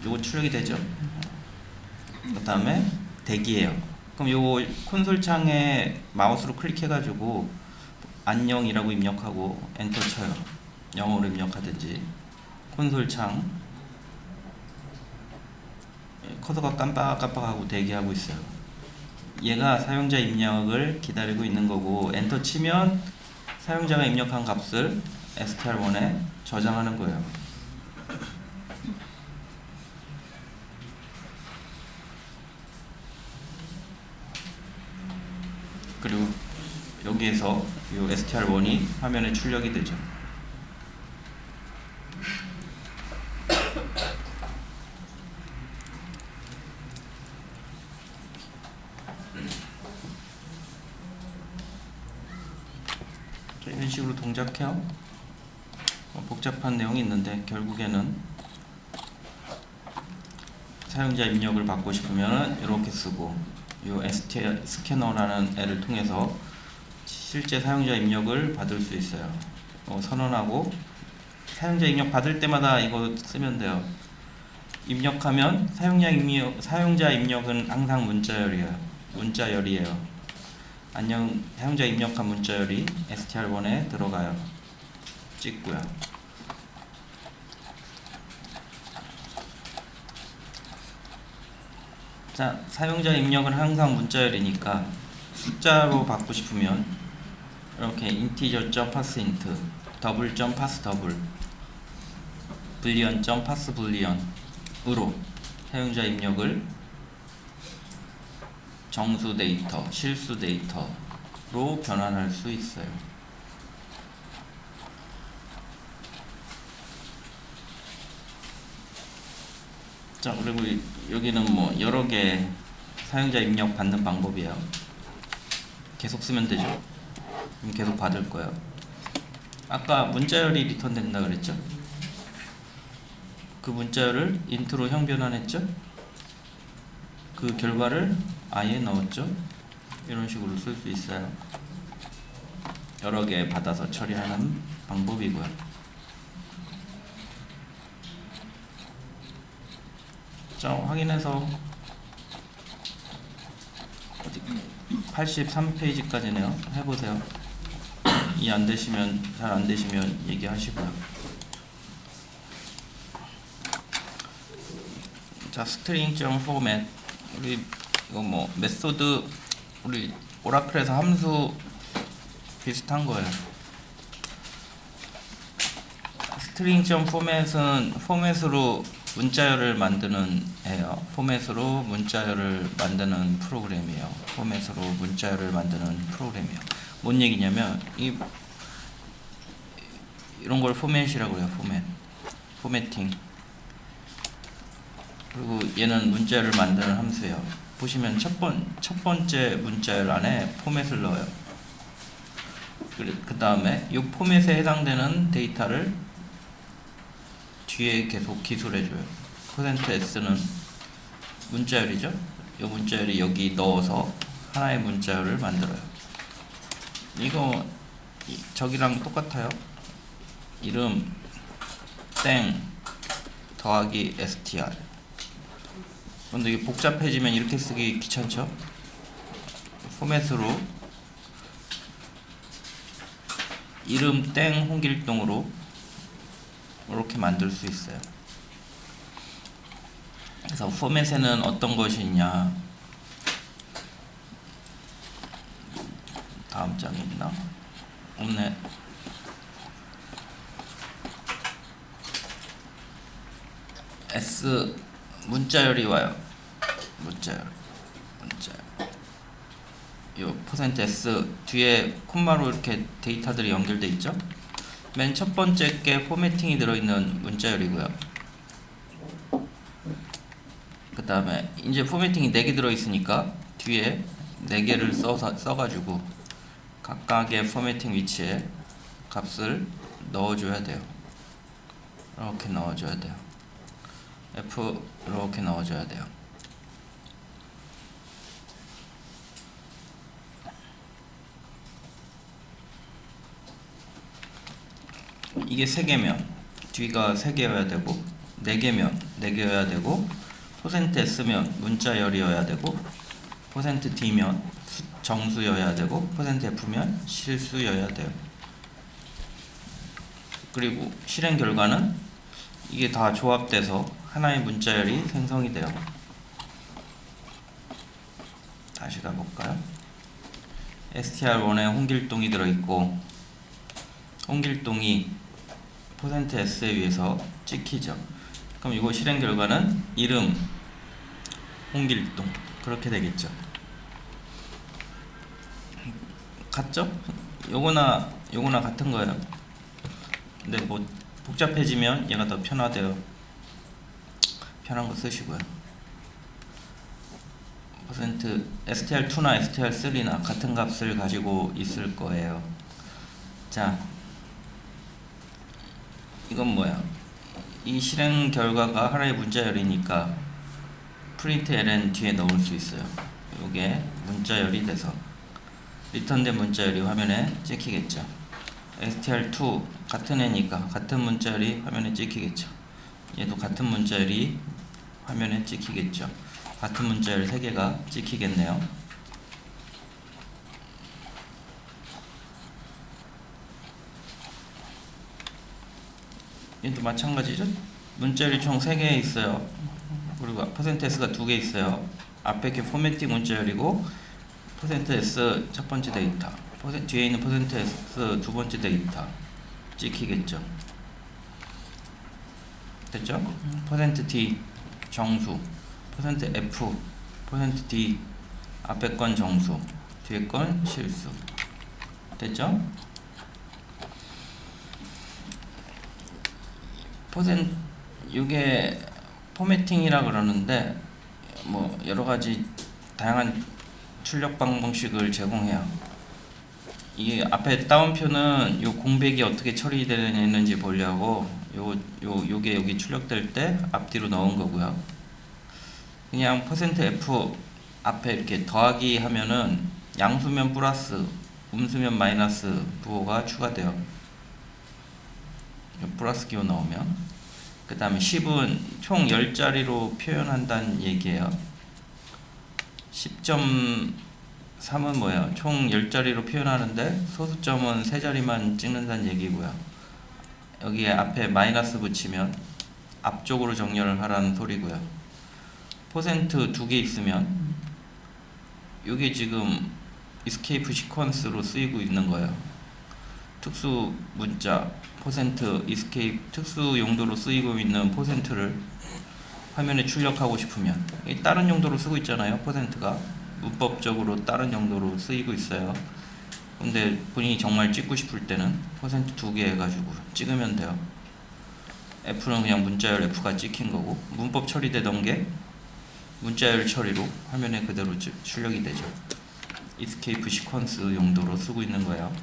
요거 출력이 되죠. 그 다음에 대기해요. 그럼 요거 콘솔 창에 마우스로 클릭해가지고 안녕이라고 입력하고 엔터 쳐요. 영어로 입력하든지. 콘솔 창 커서가 깜빡깜빡하고 대기하고 있어요. 얘가 사용자 입력을 기다리고 있는 거고, 엔터 치면 사용자가 입력한 값을 str1에 저장하는 거예요. 여기에서 이 str1이 화면에 출력이 되죠. 이런 식으로 동작해요. 복잡한 내용이 있는데 결국에는 사용자 입력을 받고 싶으면 이렇게 쓰고, 이 STR 스캐너라는 애를 통해서 실제 사용자 입력을 받을 수 있어요. 선언하고 사용자 입력 받을 때마다 이거 쓰면 돼요. 입력하면 사용자 입력은 항상 문자열이에요. 안녕, 사용자 입력한 문자열이 str1에 들어가요. 찍고요. 자, 사용자 입력은 항상 문자열이니까 숫자로 받고 싶으면 이렇게 integer.parseInt, double.parseDouble, boolean.parseBoolean으로 사용자 입력을 정수 데이터, 실수 데이터로 변환할 수 있어요. 자, 그리고 여기는 뭐 여러 개 사용자 입력 받는 방법이에요. 계속 쓰면 되죠. 계속 받을 거예요. 아까 문자열이 리턴 된다 그랬죠? 그 문자열을 int로 형 변환했죠? 그 결과를 i에 넣었죠? 이런 식으로 쓸 수 있어요. 여러 개 받아서 처리하는 방법이고요. 자, 확인해서 83페이지까지네요. 해보세요. 잘 안되시면 얘기하시고요. 자, string.format, 우리 이거 뭐 메소드, 우리 오라클에서 함수 비슷한 거예요. string.format은 포맷으로 문자열을 만드는 애요. 포맷으로 문자열을 만드는 프로그램이에요. 포맷으로 문자열을 만드는 프로그램이에요. 뭔 얘기냐면 이런 걸 포맷이라고 해요. 포매팅. 그리고 얘는 문자열을 만드는 함수예요. 보시면 첫 번째 문자열 안에 포맷을 넣어요. 그 다음에 이 포맷에 해당되는 데이터를 뒤에 계속 기술해줘요. %s는 문자열이죠. 이 문자열이 여기 넣어서 하나의 문자열을 만들어요. 이거 저기랑 똑같아요. 이름 땡 더하기 str. 근데 이게 복잡해지면 이렇게 쓰기 귀찮죠? 포맷으로 이름 땡 홍길동으로 이렇게 만들 수 있어요. 그래서 포맷에는 어떤 것이 있냐, 다음 장에 있나? 없네. S 문자열이 와요. 문자열. 요 %s 뒤에 콤마로 이렇게 데이터들이 연결돼 있죠. 맨 첫 번째 게 포매팅이 들어있는 문자열이고요. 그 다음에 이제 포매팅이 4개 들어있으니까 뒤에 4개를 써가지고 각각의 포매팅 위치에 값을 넣어줘야 돼요. 이렇게 넣어줘야 돼요. F 이렇게 넣어줘야 돼요. 이게 3개면 뒤가 3개여야 되고, 4개면 4개여야 되고, %s면 문자열이어야 되고, %d면 정수여야 되고, %f면 실수여야 돼요. 그리고 실행 결과는 이게 다 조합돼서 하나의 문자열이 생성이 돼요. 다시 가볼까요? str1에 홍길동이 들어있고, 홍길동이 %s에 의해서 찍히죠. 그럼 이거 실행 결과는 이름 홍길동 그렇게 되겠죠. 같죠? 요거나 같은 거예요. 근데 뭐 복잡해지면 얘가 더 편하대요. 편한 거 쓰시고요. 퍼센트 str2나 str3나 같은 값을 가지고 있을 거예요. 자, 이건 뭐야? 이 실행 결과가 하나의 문자열이니까 println 뒤에 넣을 수 있어요. 요게 문자열이 돼서 리턴된 문자열이 화면에 찍히겠죠. str2 같은 애니까 같은 문자열이 화면에 찍히겠죠. 얘도 같은 문자열이 화면에 찍히겠죠. 같은 문자열 3개가 찍히겠네요. 얘도 마찬가지죠. 문자열이 총 3개 있어요. 그리고 %s가 2개 있어요. 앞에 게 포매팅 문자열이고 %s 첫 번째 데이터, 뒤에 있는 %s 두 번째 데이터 찍히겠죠. 됐죠? %d 정수, %f, %d 앞에 건 정수, 뒤에 건 실수. 됐죠? 이게 포매팅이라 그러는데 뭐 여러 가지 다양한 출력 방식을 제공해요. 이 앞에 따옴표는 요 공백이 어떻게 처리되는지 보려고 요게 여기 출력될 때 앞뒤로 넣은 거고요. 그냥 %f 앞에 이렇게 더하기 하면은 양수면 플러스, 음수면 마이너스 부호가 추가돼요. 플러스 기호 넣으면. 그 다음에 10은 총 10자리로 표현한다는 얘기예요. 10.3은 뭐예요? 총 10자리로 표현하는데 소수점은 3자리만 찍는다는 얘기고요. 여기에 앞에 마이너스 붙이면 앞쪽으로 정렬을 하라는 소리고요. 퍼센트 2개 있으면 이게 지금 escape 시퀀스로 쓰이고 있는 거예요. 특수 문자 퍼센트 escape 특수 용도로 쓰이고 있는 퍼센트를 화면에 출력하고 싶으면 다른 용도로 쓰고 있잖아요. 퍼센트가 문법적으로 다른 용도로 쓰이고 있어요. 근데 본인이 정말 찍고 싶을 때는 퍼센트 2개 해가지고 찍으면 돼요. F는 그냥 문자열 F가 찍힌 거고, 문법 처리되던 게 문자열 처리로 화면에 그대로 출력이 되죠. escape 시퀀스 용도로 쓰고 있는 거예요.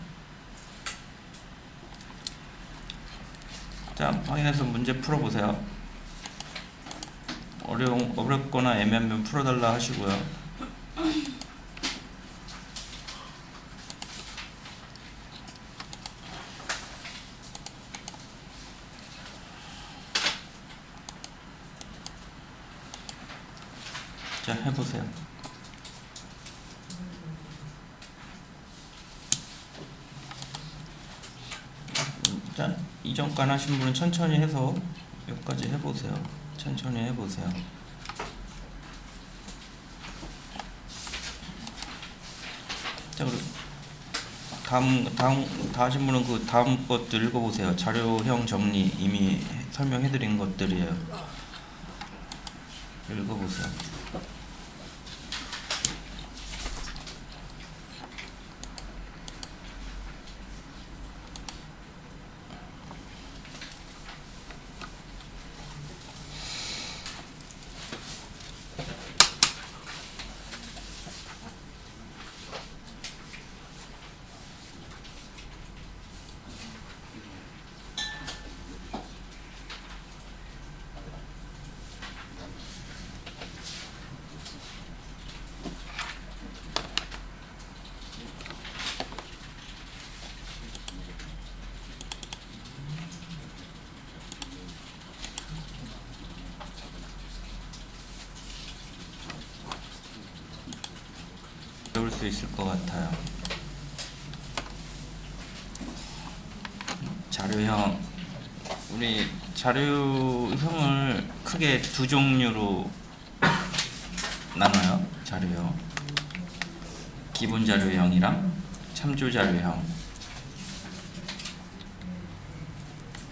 자, 확인해서 문제 풀어보세요. 어렵거나 애매하면 풀어달라 하시고요. 자, 해보세요. 자, 이전 간 하신 분은 천천히 해서 여기까지 해보세요. 천천히 해보세요. 자, 그리고 다 하신 분은 그 다음 것도 읽어보세요. 자료형 정리 이미 설명해드린 것들이에요. 읽어보세요. 배울 수 있을 것 같아요. 자료형, 우리 자료형을 크게 두 종류로 나눠요. 자료형, 기본 자료형이랑 참조 자료형.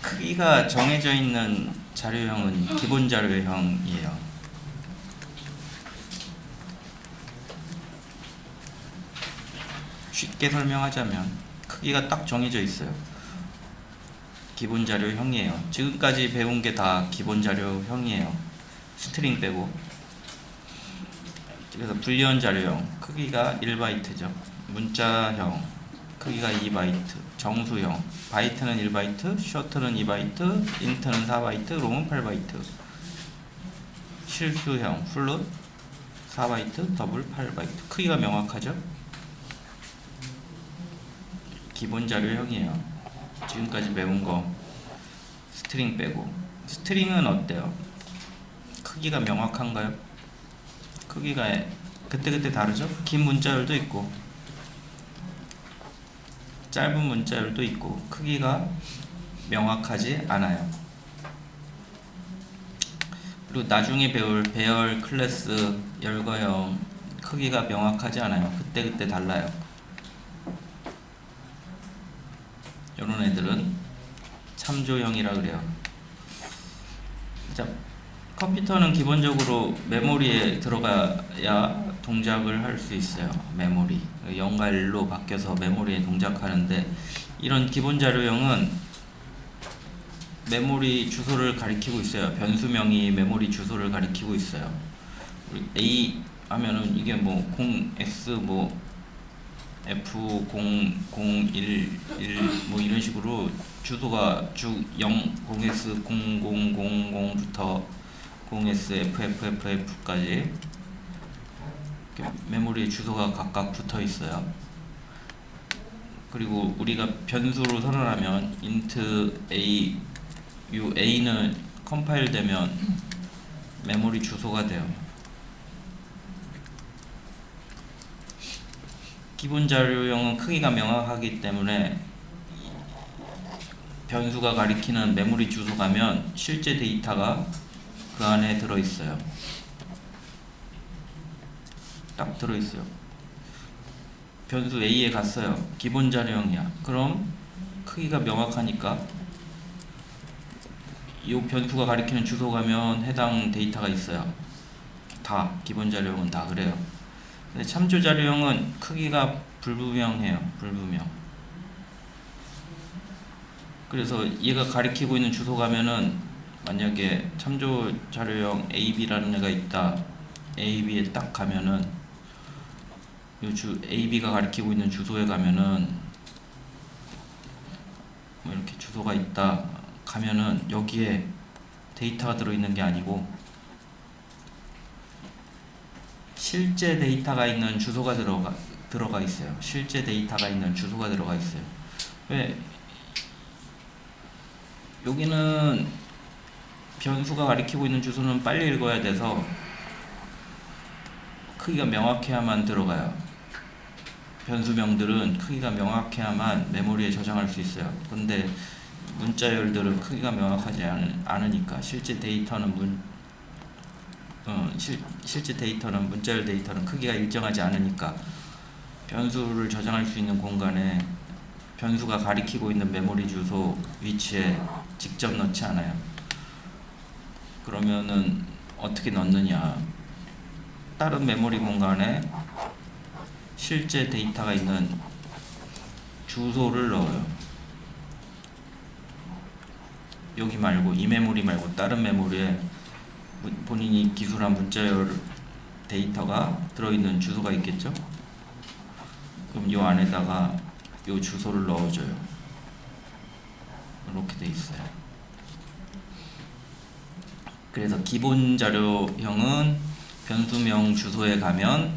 크기가 정해져 있는 자료형은 기본 자료형이에요. 쉽게 설명하자면 크기가 딱 정해져 있어요. 기본 자료형이에요. 지금까지 배운 게 다 기본 자료형이에요. 스트링 빼고. 그래서 불리언 자료형 크기가 1바이트죠. 문자형 크기가 2바이트. 정수형 바이트는 1바이트, 셔틀은 2바이트, 인트는 4바이트, 롱은 8바이트. 실수형 플롯 4바이트, 더블 8바이트. 크기가 명확하죠? 기본 자료형이에요. 지금까지 배운 거 스트링 빼고. 스트링은 어때요? 크기가 명확한가요? 크기가 그때그때 다르죠? 긴 문자열도 있고 짧은 문자열도 있고 크기가 명확하지 않아요. 그리고 나중에 배울 배열, 클래스, 열거형 크기가 명확하지 않아요. 그때그때 달라요. 이런 애들은 참조형이라 그래요. 자, 컴퓨터는 기본적으로 메모리에 들어가야 동작을 할 수 있어요. 메모리 0과 1로 바뀌어서 메모리에 동작하는데, 이런 기본 자료형은 메모리 주소를 가리키고 있어요. 변수명이 메모리 주소를 가리키고 있어요. A 하면은 이게 뭐 0x 뭐 F001 뭐 이런 식으로 주소가 0x 0000부터 0sffff까지 메모리 주소가 각각 붙어 있어요. 그리고 우리가 변수로 선언하면 int a, 이 a는 컴파일 되면 메모리 주소가 돼요. 기본 자료형은 크기가 명확하기 때문에 변수가 가리키는 메모리 주소 가면 실제 데이터가 그 안에 들어있어요. 딱 들어있어요. 변수 A에 갔어요. 기본 자료형이야. 그럼 크기가 명확하니까 이 변수가 가리키는 주소 가면 해당 데이터가 있어요. 다 기본 자료형은 다 그래요. 근데 참조 자료형은 크기가 불분명해요. 불분명. 그래서 얘가 가리키고 있는 주소 가면은 만약에 참조 자료형 AB라는 애가 있다. AB에 딱 가면은 AB가 가리키고 있는 주소에 가면은 뭐 이렇게 주소가 있다 가면은 여기에 데이터가 들어있는 게 아니고 실제 데이터가 있는 주소가 들어가 있어요. 실제 데이터가 있는 주소가 들어가 있어요. 왜? 여기는 변수가 가리키고 있는 주소는 빨리 읽어야 돼서 크기가 명확해야만 들어가요. 변수명들은 크기가 명확해야만 메모리에 저장할 수 있어요. 근데 문자열들은 크기가 명확하지 않으니까 실제 데이터는 실제 데이터는 문자열 데이터는 크기가 일정하지 않으니까 변수를 저장할 수 있는 공간에 변수가 가리키고 있는 메모리 주소 위치에 직접 넣지 않아요. 그러면은 어떻게 넣느냐? 다른 메모리 공간에 실제 데이터가 있는 주소를 넣어요. 여기 말고 이 메모리 말고 다른 메모리에 본인이 기술한 문자열 데이터가 들어있는 주소가 있겠죠? 그럼 이 안에다가 이 주소를 넣어줘요. 이렇게 돼 있어요. 그래서 기본 자료형은 변수명 주소에 가면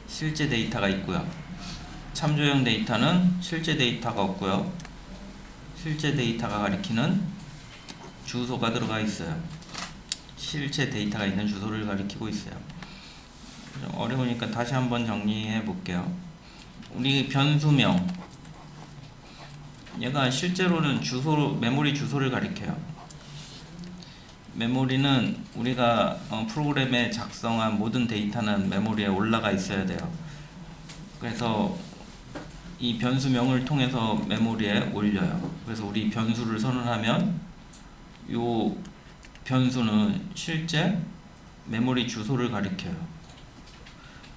실제 데이터가 있고요. 참조형 데이터는 실제 데이터가 없고요. 실제 데이터가 가리키는 주소가 들어가 있어요. 실제 데이터가 있는 주소를 가리키고 있어요. 좀 어려우니까 다시 한번 정리해 볼게요. 우리 변수명, 얘가 실제로는 메모리 주소를 가리켜요. 메모리는 우리가 프로그램에 작성한 모든 데이터는 메모리에 올라가 있어야 돼요. 그래서 이 변수명을 통해서 메모리에 올려요. 그래서 우리 변수를 선언하면 이 변수는 실제 메모리 주소를 가리켜요.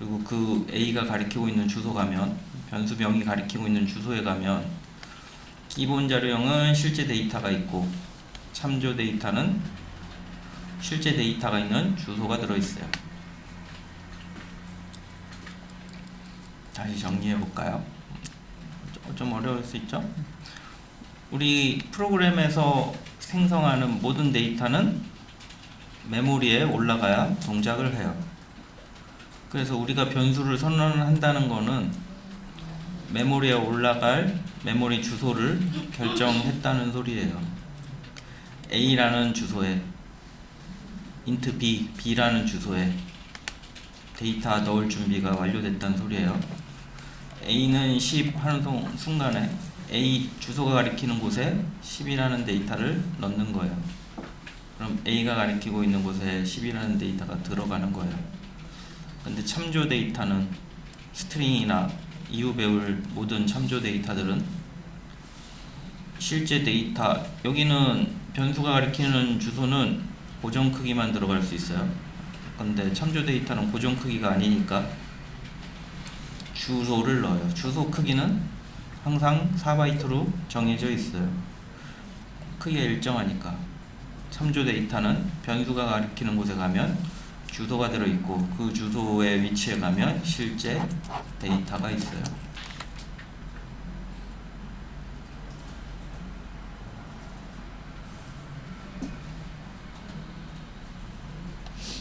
그리고 그 A가 가리키고 있는 주소 가면, 변수명이 가리키고 있는 주소에 가면 기본 자료형은 실제 데이터가 있고 참조 데이터는 실제 데이터가 있는 주소가 들어있어요. 다시 정리해 볼까요? 좀 어려울 수 있죠? 우리 프로그램에서 생성하는 모든 데이터는 메모리에 올라가야 동작을 해요. 그래서 우리가 변수를 선언한다는 거는 메모리에 올라갈 메모리 주소를 결정했다는 소리예요. A라는 주소에 int b, b라는 주소에 데이터 넣을 준비가 완료됐다는 소리예요. A는 10 하는 순간에 A 주소가 가리키는 곳에 10이라는 데이터를 넣는 거예요. 그럼 A가 가리키고 있는 곳에 10이라는 데이터가 들어가는 거예요. 근데 참조 데이터는 스트링이나 이후 배울 모든 참조 데이터들은 실제 데이터, 여기는 변수가 가리키는 주소는 고정 크기만 들어갈 수 있어요. 근데 참조 데이터는 고정 크기가 아니니까 주소를 넣어요. 주소 크기는 항상 4바이트로 정해져 있어요. 크기가 일정하니까. 참조 데이터는 변수가 가리키는 곳에 가면 주소가 들어있고 그 주소의 위치에 가면 실제 데이터가 있어요.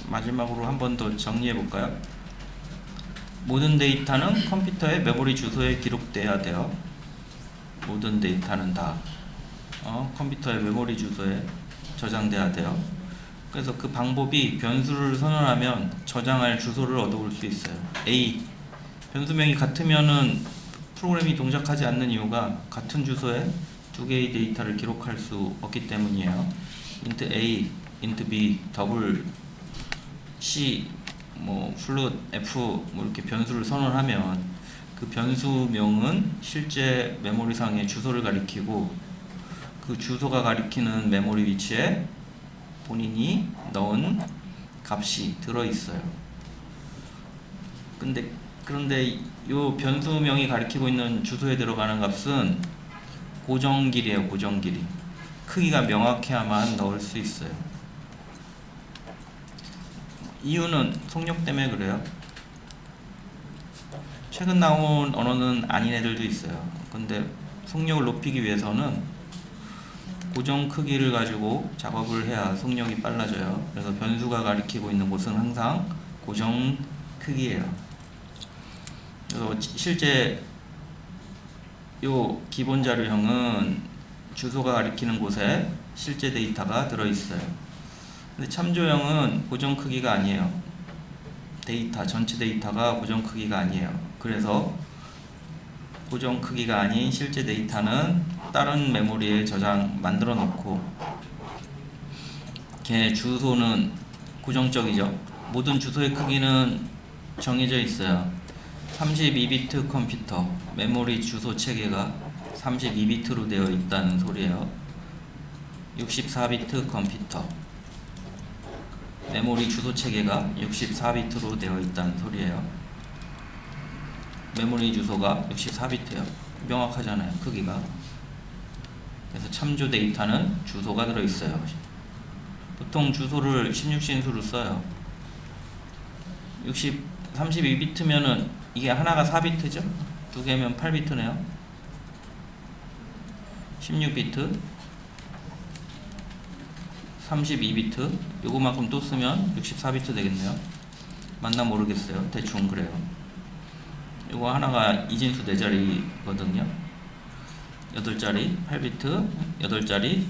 마지막으로 한 번 더 정리해 볼까요? 모든 데이터는 컴퓨터의 메모리 주소에 기록돼야 돼요. 모든 데이터는 다 컴퓨터의 메모리 주소에 저장돼야 돼요. 그래서 그 방법이 변수를 선언하면 저장할 주소를 얻어올 수 있어요. A 변수명이 같으면은 프로그램이 동작하지 않는 이유가 같은 주소에 두 개의 데이터를 기록할 수 없기 때문이에요. int A, int B, 더블 C, 플롯 F 이렇게 변수를 선언하면 그 변수명은 실제 메모리상의 주소를 가리키고 그 주소가 가리키는 메모리 위치에 본인이 넣은 값이 들어있어요. 그런데 이 변수명이 가리키고 있는 주소에 들어가는 값은 고정길이에요. 고정길이. 크기가 명확해야만 넣을 수 있어요. 이유는 속력 때문에 그래요. 최근 나온 언어는 아닌 애들도 있어요. 근데 속력을 높이기 위해서는 고정 크기를 가지고 작업을 해야 속력이 빨라져요. 그래서 변수가 가리키고 있는 곳은 항상 고정 크기예요. 그래서 실제 요 기본 자료형은 주소가 가리키는 곳에 실제 데이터가 들어있어요. 근데 참조형은 고정 크기가 아니에요. 데이터, 전체 데이터가 고정 크기가 아니에요. 그래서 고정 크기가 아닌 실제 데이터는 다른 메모리에 만들어 놓고 걔 주소는 고정적이죠. 모든 주소의 크기는 정해져 있어요. 32비트 컴퓨터 메모리 주소 체계가 32비트로 되어 있다는 소리예요. 64비트 컴퓨터 메모리 주소 체계가 64비트로 되어 있다는 소리예요. 메모리 주소가 64비트예요. 명확하잖아요. 크기가. 그래서 참조 데이터는 주소가 들어있어요. 보통 주소를 16신수로 써요. 32비트면은 이게 하나가 4비트죠? 두 개면 8비트네요. 16비트 32비트 요거만큼 또 쓰면 64비트 되겠네요. 맞나 모르겠어요. 대충 그래요. 요거 하나가 이진수 4자리거든요. 8자리 8비트 8자리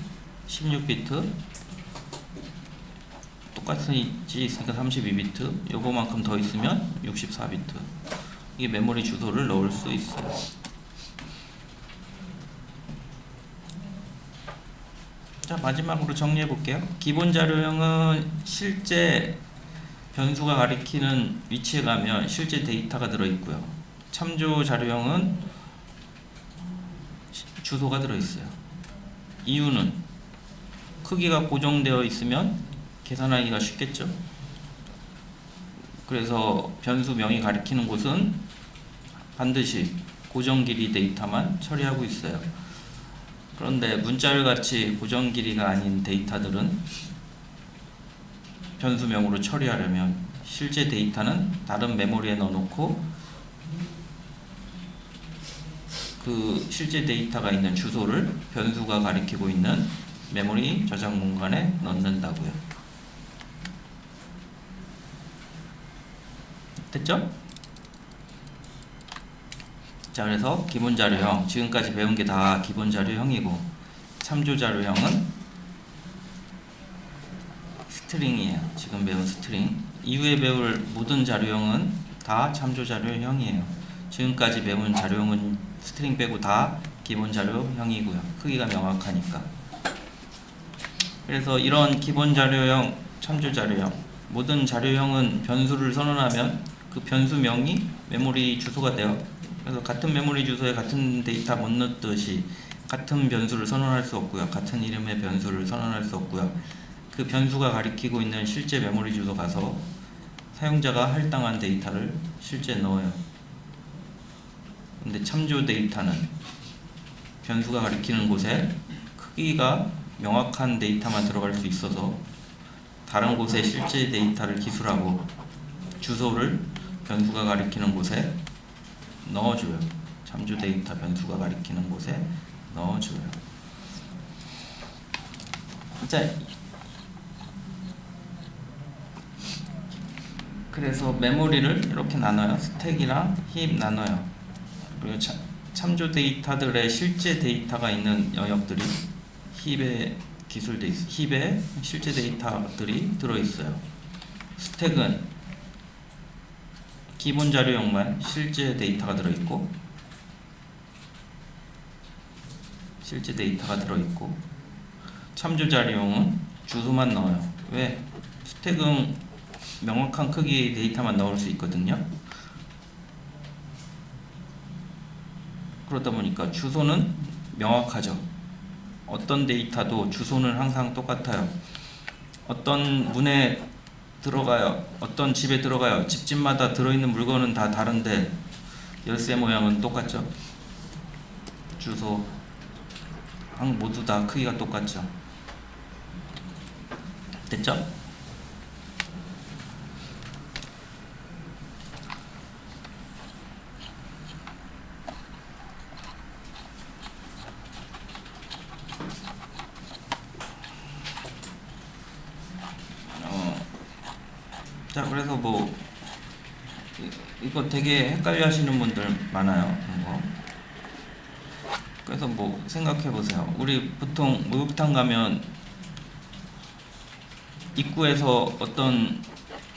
16비트 똑같이 있으니까 32비트 요거만큼 더 있으면 64비트 이게 메모리 주소를 넣을 수 있어요. 자, 마지막으로 정리해 볼게요. 기본 자료형은 실제 변수가 가리키는 위치에 가면 실제 데이터가 들어있고요. 참조 자료형은 주소가 들어있어요. 이유는 크기가 고정되어 있으면 계산하기가 쉽겠죠. 그래서 변수명이 가리키는 곳은 반드시 고정 길이 데이터만 처리하고 있어요. 그런데 문자열 같이 고정 길이가 아닌 데이터들은 변수명으로 처리하려면 실제 데이터는 다른 메모리에 넣어놓고 그 실제 데이터가 있는 주소를 변수가 가리키고 있는 메모리 저장 공간에 넣는다고요. 됐죠? 자, 그래서 기본 자료형, 지금까지 배운 게 다 기본 자료형이고 참조 자료형은 스트링이에요. 지금 배운 스트링. 이후에 배울 모든 자료형은 다 참조 자료형이에요. 지금까지 배운 자료형은 스트링 빼고 다 기본 자료형이고요. 크기가 명확하니까. 그래서 이런 기본 자료형, 참조 자료형, 모든 자료형은 변수를 선언하면 그 변수명이 메모리 주소가 돼요. 그래서 같은 메모리 주소에 같은 데이터 못 넣듯이 같은 변수를 선언할 수 없고요. 같은 이름의 변수를 선언할 수 없고요. 그 변수가 가리키고 있는 실제 메모리 주소 가서 사용자가 할당한 데이터를 실제 넣어요. 근데 참조 데이터는 변수가 가리키는 곳에 크기가 명확한 데이터만 들어갈 수 있어서 다른 곳에 실제 데이터를 기술하고 주소를 변수가 가리키는 곳에 넣어줘요. 참조 데이터 변수가 가리키는 곳에 넣어줘요. 자, 그래서 메모리를 이렇게 나눠요. 스택이랑 힙 나눠요. 그리고 참조 데이터들의 실제 데이터가 있는 영역들이 힙에 기술돼 있어요. 힙에 실제 데이터들이 들어있어요. 스택은 기본 자료형만 실제 데이터가 들어있고 참조 자료형은 주소만 넣어요. 왜? 스택은 명확한 크기의 데이터만 넣을 수 있거든요. 그러다 보니까 주소는 명확하죠. 어떤 데이터도 주소는 항상 똑같아요. 어떤 문에 들어가요. 어떤 집에 들어가요. 집집마다 들어있는 물건은 다 다른데 열쇠 모양은 똑같죠. 주소 모두 다 크기가 똑같죠. 됐죠? 자, 그래서 뭐 이거 되게 헷갈려 하시는 분들 많아요. 이거. 그래서 뭐 생각해 보세요. 우리 보통 목욕탕 가면 입구에서 어떤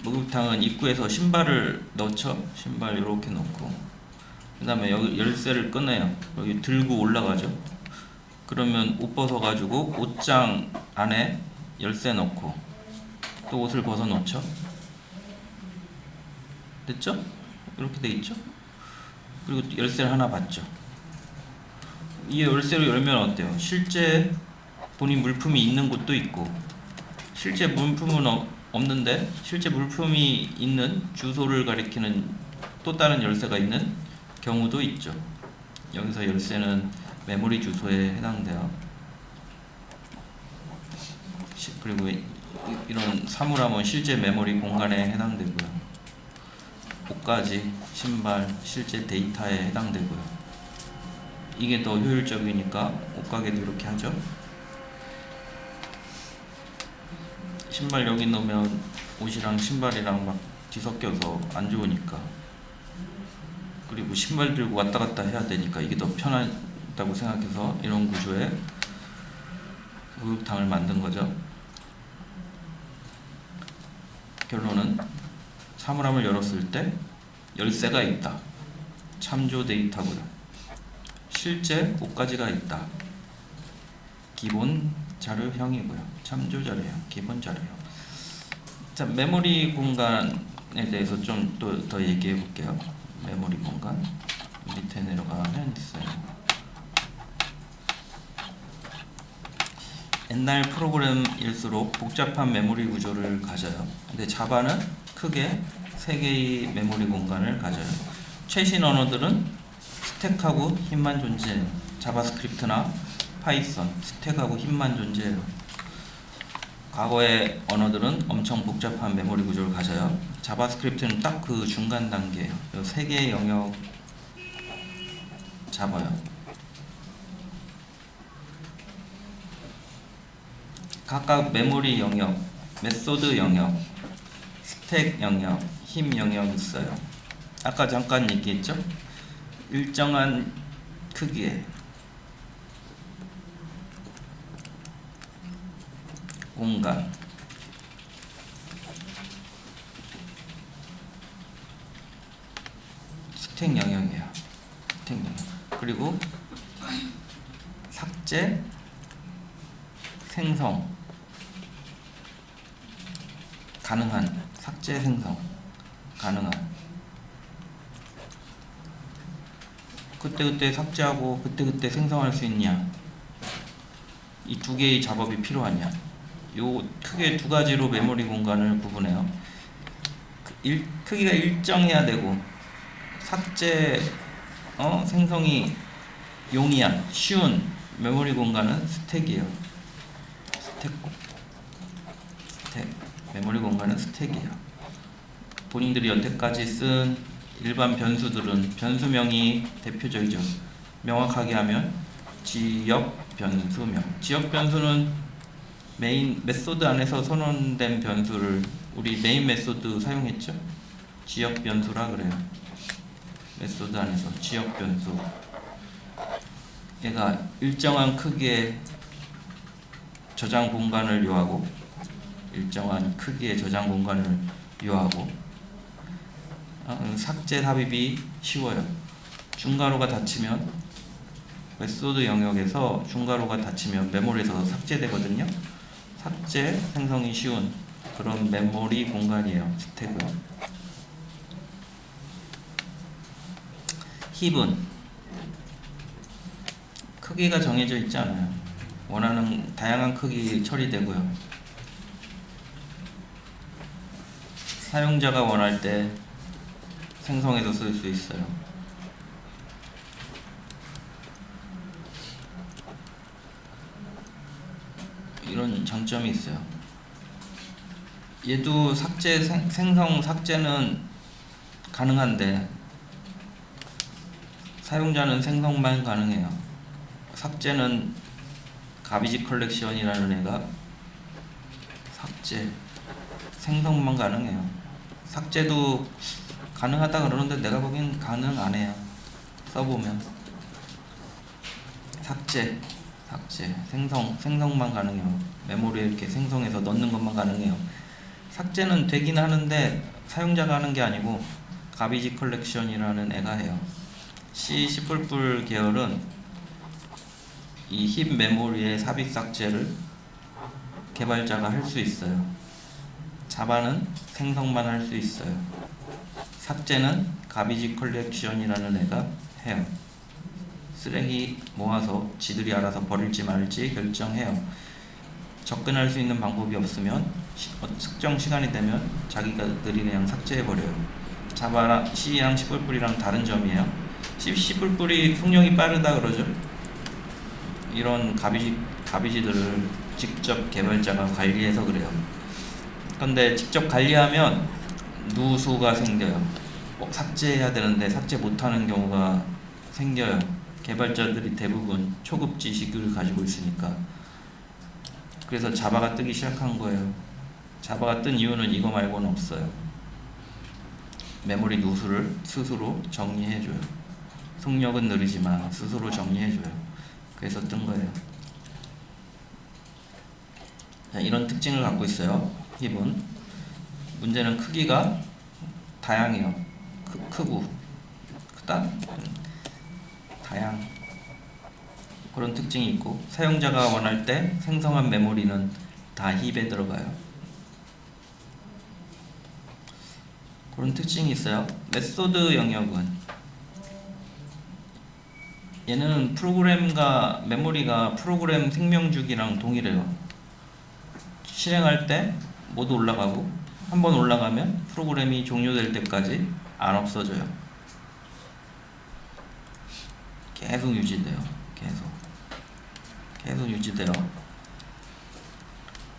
목욕탕은 입구에서 신발을 넣죠. 신발 이렇게 넣고 그 다음에 여기 열쇠를 꺼내요. 여기 들고 올라가죠. 그러면 옷 벗어 가지고 옷장 안에 열쇠 넣고 또 옷을 벗어 놓죠. 됐죠? 이렇게 돼 있죠? 그리고 열쇠를 하나 받죠. 이 열쇠로 열면 어때요? 실제 본인 물품이 있는 곳도 있고 실제 물품은 없는데 실제 물품이 있는 주소를 가리키는 또 다른 열쇠가 있는 경우도 있죠. 여기서 열쇠는 메모리 주소에 해당돼요. 그리고 이런 사물함은 실제 메모리 공간에 해당되고요. 옷까지 신발 실제 데이터에 해당되고요. 이게 더 효율적이니까 옷가게도 이렇게 하죠. 신발 여기 넣으면 옷이랑 신발이랑 막 뒤섞여서 안 좋으니까. 그리고 신발 들고 왔다 갔다 해야 되니까 이게 더 편하다고 생각해서 이런 구조의 목욕탕을 만든 거죠. 결론은 사물함을 열었을 때 열쇠가 있다. 참조 데이터고요. 실제 옷가지가 있다. 기본 자료형이고요. 참조 자료형, 기본 자료형. 자, 메모리 공간에 대해서 좀 또 더 얘기해 볼게요. 메모리 공간 밑에 내려가면 있어요. 옛날 프로그램일수록 복잡한 메모리 구조를 가져요. 근데 자바는 크게 3개의 메모리 공간을 가져요. 최신 언어들은 스택하고 힙만 존재해요. 자바스크립트나 파이썬, 스택하고 힙만 존재해요. 과거의 언어들은 엄청 복잡한 메모리 구조를 가져요. 자바스크립트는 딱 그 중간 단계예요. 이 3개의 영역 잡아요. 각각 메모리 영역, 메소드 영역, 스택 영역, 힙 영역이 있어요. 아까 잠깐 얘기했죠? 일정한 크기의 공간, 스택 영역이에요. 스택 영역. 그리고 삭제, 생성 가능한, 삭제, 생성 가능한, 그때그때 삭제하고 그때그때 생성할 수 있냐, 이 두 개의 작업이 필요하냐. 요 크게 두 가지로 메모리 공간을 구분해요. 크기가 일정해야 되고 삭제, 생성이 용이한, 쉬운 메모리 공간은 스택이에요. 스택. 메모리 공간은 스택이에요. 본인들이 여태까지 쓴 일반 변수들은 변수명이 대표적이죠. 명확하게 하면 지역 변수명. 지역 변수는 메인 메소드 안에서 선언된 변수를 우리 메인 메소드 사용했죠. 지역 변수라 그래요. 메소드 안에서 지역 변수. 얘가 일정한 크기의 저장 공간을 요하고 일정한 크기의 저장 공간을 요하고 삭제 삽입이 쉬워요. 중괄호가 닫히면 메소드 영역에서 중괄호가 닫히면 메모리에서 삭제되거든요. 삭제 생성이 쉬운 그런 메모리 공간이에요. 스택은. 힙은 크기가 정해져 있지 않아요. 원하는 다양한 크기 처리되고요. 사용자가 원할 때 생성해서 쓸 수 있어요. 이런 장점이 있어요. 얘도 삭제, 생성, 삭제는 가능한데 사용자는 생성만 가능해요. 삭제는 가비지 컬렉션이라는 애가 삭제, 생성만 가능해요. 삭제도 가능하다 그러는데 내가 보기엔 가능 안 해요. 써보면 삭제, 생성만 가능해요. 메모리에 이렇게 생성해서 넣는 것만 가능해요. 삭제는 되긴 하는데 사용자가 하는 게 아니고 가비지 컬렉션이라는 애가 해요. C++ 계열은 이 힙 메모리의 삽입 삭제를 개발자가 할 수 있어요. 자바는 생성만 할 수 있어요. 삭제는 가비지 컬렉션이라는 애가 해요. 쓰레기 모아서 지들이 알아서 버릴지 말지 결정해요. 접근할 수 있는 방법이 없으면 특정 시간이 되면 자기들이 그냥 삭제해버려요. 자바랑 C랑 C++이랑 다른 점이에요. C++이 속력이 빠르다 그러죠. 이런 가비지들을 직접 개발자가 관리해서 그래요. 근데 직접 관리하면 누수가 생겨요. 삭제해야 되는데 삭제 못하는 경우가 생겨요. 개발자들이 대부분 초급 지식을 가지고 있으니까. 그래서 자바가 뜨기 시작한 거예요. 자바가 뜬 이유는 이거 말고는 없어요. 메모리 누수를 스스로 정리해줘요. 속력은 느리지만 스스로 정리해줘요. 그래서 뜬 거예요. 자, 이런 특징을 갖고 있어요. 힙은. 문제는 크기가 다양해요. 크고 크다? 다양. 그런 특징이 있고 사용자가 원할 때 생성한 메모리는 다 힙에 들어가요. 그런 특징이 있어요. 메소드 영역은 얘는 프로그램과 메모리가 프로그램 생명주기랑 동일해요. 실행할 때 모두 올라가고 한번 올라가면 프로그램이 종료될 때까지 안 없어져요. 계속 유지돼요. 계속 유지돼요.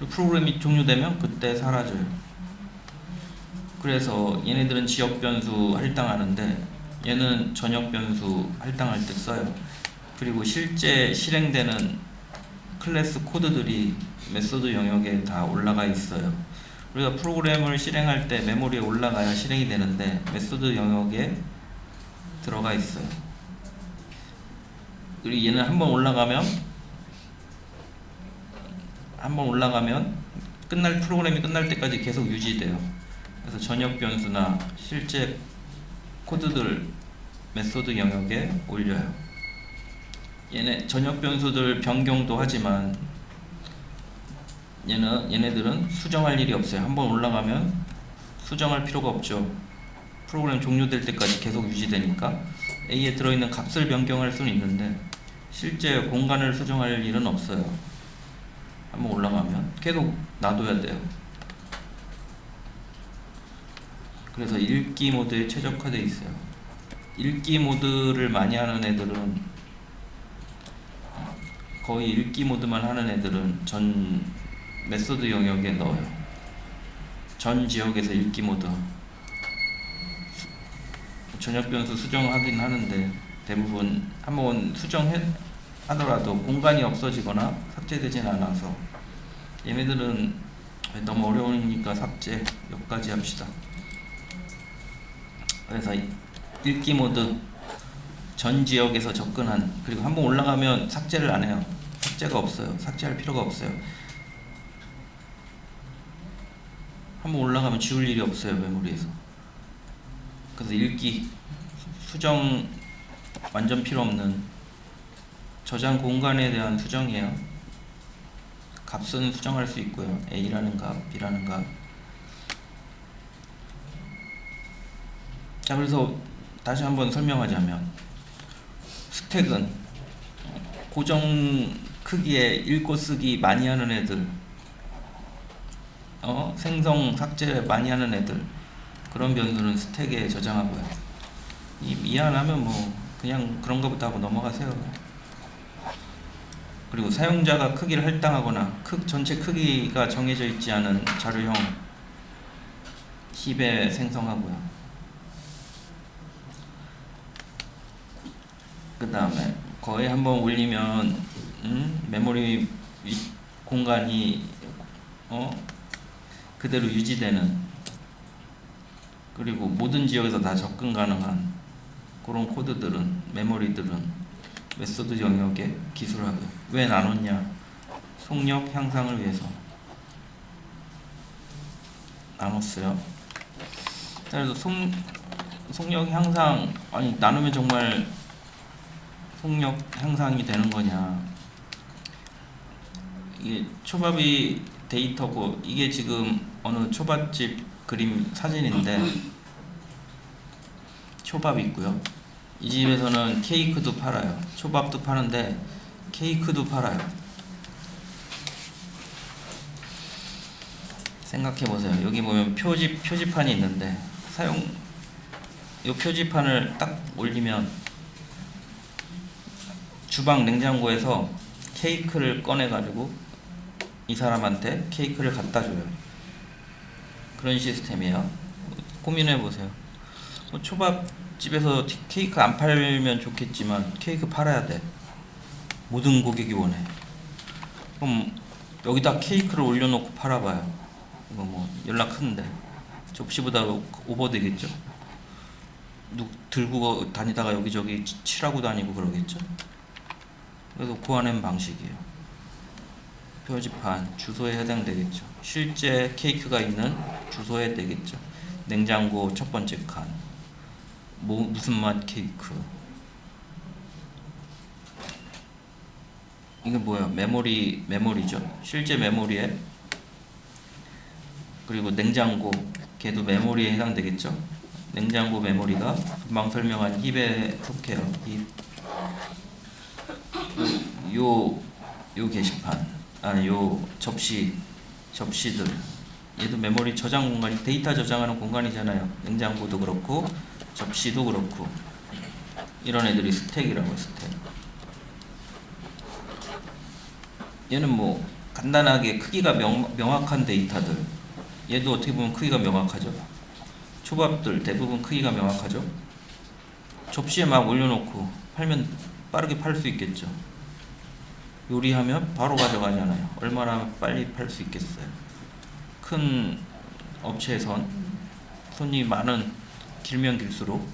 프로그램이 종료되면 그때 사라져요. 그래서 얘네들은 지역 변수 할당하는데 얘는 전역 변수 할당할 때 써요. 그리고 실제 실행되는 클래스 코드들이 메소드 영역에 다 올라가 있어요. 우리가 프로그램을 실행할 때 메모리에 올라가야 실행이 되는데 메소드 영역에 들어가 있어요. 그리고 얘는 한번 올라가면 프로그램이 끝날 때까지 계속 유지돼요. 그래서 전역 변수나 실제 코드들 메소드 영역에 올려요. 전역 변수들 변경도 하지만 얘네들은 수정할 일이 없어요. 한번 올라가면 수정할 필요가 없죠. 프로그램 종료될 때까지 계속 유지되니까 A에 들어있는 값을 변경할 수는 있는데 실제 공간을 수정할 일은 없어요. 한번 올라가면 계속 놔둬야 돼요. 그래서 읽기 모드에 최적화되어 있어요. 읽기 모드를 많이 하는 애들은 거의 읽기 모드만 하는 애들은 전 메소드 영역에 넣어요. 전 지역에서 읽기 모드 전역 변수 수정하긴 하는데 대부분 한번 수정하더라도 공간이 없어지거나 삭제되진 않아서 얘네들은 너무 어려우니까 삭제 여기까지 합시다. 그래서 읽기 모드 전 지역에서 접근한 그리고 한번 올라가면 삭제를 안 해요. 삭제가 없어요. 삭제할 필요가 없어요. 한번 올라가면 지울 일이 없어요. 메모리에서. 그래서 읽기 수정 완전 필요 없는 저장 공간에 대한 수정이에요. 값은 수정할 수 있고요. A라는 값, B라는 값. 자, 그래서 다시 한번 설명하자면 스택은 고정 크기에 읽고 쓰기 많이 하는 애들, 생성 삭제 많이 하는 애들, 그런 변수는 스택에 저장하고요. 미안하면 뭐 그냥 그런 거부터 하고 넘어가세요. 그리고 사용자가 크기를 할당하거나 전체 크기가 정해져 있지 않은 자료형 힙에 생성하고요. 그 다음에 거의 한번 올리면 메모리 공간이 그대로 유지되는, 그리고 모든 지역에서 다 접근 가능한 그런 코드들은 메모리들은 메소드 영역에 기술하고요. 왜 나눴냐? 속력 향상을 위해서 나눴어요. 그래서 속력 향상, 아니 나누면 정말 속력 향상이 되는 거냐? 이게 초밥이 데이터고 이게 지금 어느 초밥집 그림 사진인데 초밥이 있고요. 이 집에서는 케이크도 팔아요. 초밥도 파는데 케이크도 팔아요. 생각해 보세요. 여기 보면 표지판이 있는데 이 표지판을 딱 올리면 주방 냉장고에서 케이크를 꺼내 가지고 이 사람한테 케이크를 갖다 줘요. 그런 시스템이에요. 고민해 보세요. 초밥집에서 케이크 안 팔면 좋겠지만 케이크 팔아야 돼. 모든 고객이 원해. 그럼 여기다 케이크를 올려놓고 팔아봐요. 이거 뭐 연락 큰데 접시보다 오버 되겠죠. 들고 다니다가 여기저기 칠하고 다니고 그러겠죠. 그래서 고안한 방식이에요. 표지판 주소에 해당되겠죠. 실제 케이크가 있는 주소에 되겠죠. 냉장고 첫 번째 칸, 무슨 맛 케이크. 이게 뭐야? 메모리죠. 실제 메모리에, 그리고 냉장고 걔도 메모리에 해당되겠죠. 냉장고 메모리가 금방 설명한 힙에 속해요. 요 게시판, 요 접시들 얘도 메모리 저장 공간이 데이터 저장하는 공간이잖아요. 냉장고도 그렇고 접시도 그렇고 이런 애들이 스택이라고 스택. 얘는 뭐 간단하게 크기가 명확한 데이터들. 얘도 어떻게 보면 크기가 명확하죠. 초밥들 대부분 크기가 명확하죠. 접시에 막 올려놓고 팔면 빠르게 팔 수 있겠죠. 요리하면 바로 가져가잖아요. 얼마나 빨리 팔 수 있겠어요. 큰 업체에선 손님이 많은 길면 길수록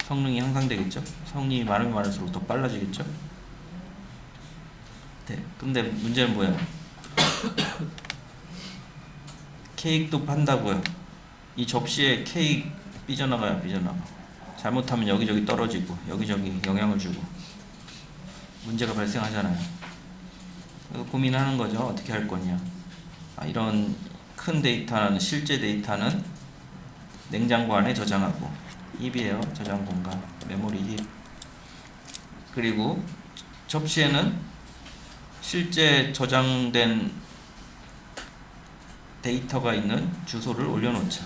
성능이 향상되겠죠. 성능이 많으면 많을수록 더 빨라지겠죠. 네. 근데 문제는 뭐야? 케이크도 판다고요. 이 접시에 케이크 삐져나가요. 삐져나가. 잘못하면 여기저기 떨어지고 여기저기 영향을 주고 문제가 발생하잖아요. 그래서 고민하는 거죠. 어떻게 할 거냐. 이런 큰 데이터는 실제 데이터는 냉장고 안에 저장하고 힙이에요. 저장 공간 메모리 힙. 그리고 접시에는 실제 저장된 데이터가 있는 주소를 올려놓자.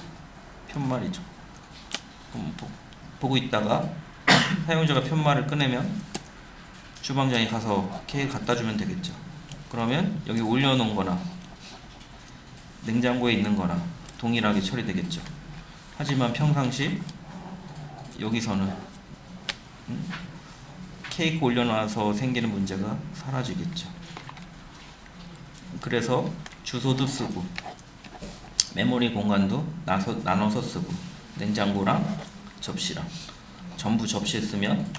편말이죠. 그럼 보고 있다가 사용자가 편말을 꺼내면 주방장에 가서 케이크 갖다 주면 되겠죠. 그러면 여기 올려놓은 거나 냉장고에 있는 거나 동일하게 처리되겠죠. 하지만 평상시 여기서는 케이크 올려놔서 생기는 문제가 사라지겠죠. 그래서 주소도 쓰고 메모리 공간도 나눠서 쓰고 냉장고랑 접시랑 전부 접시에 쓰면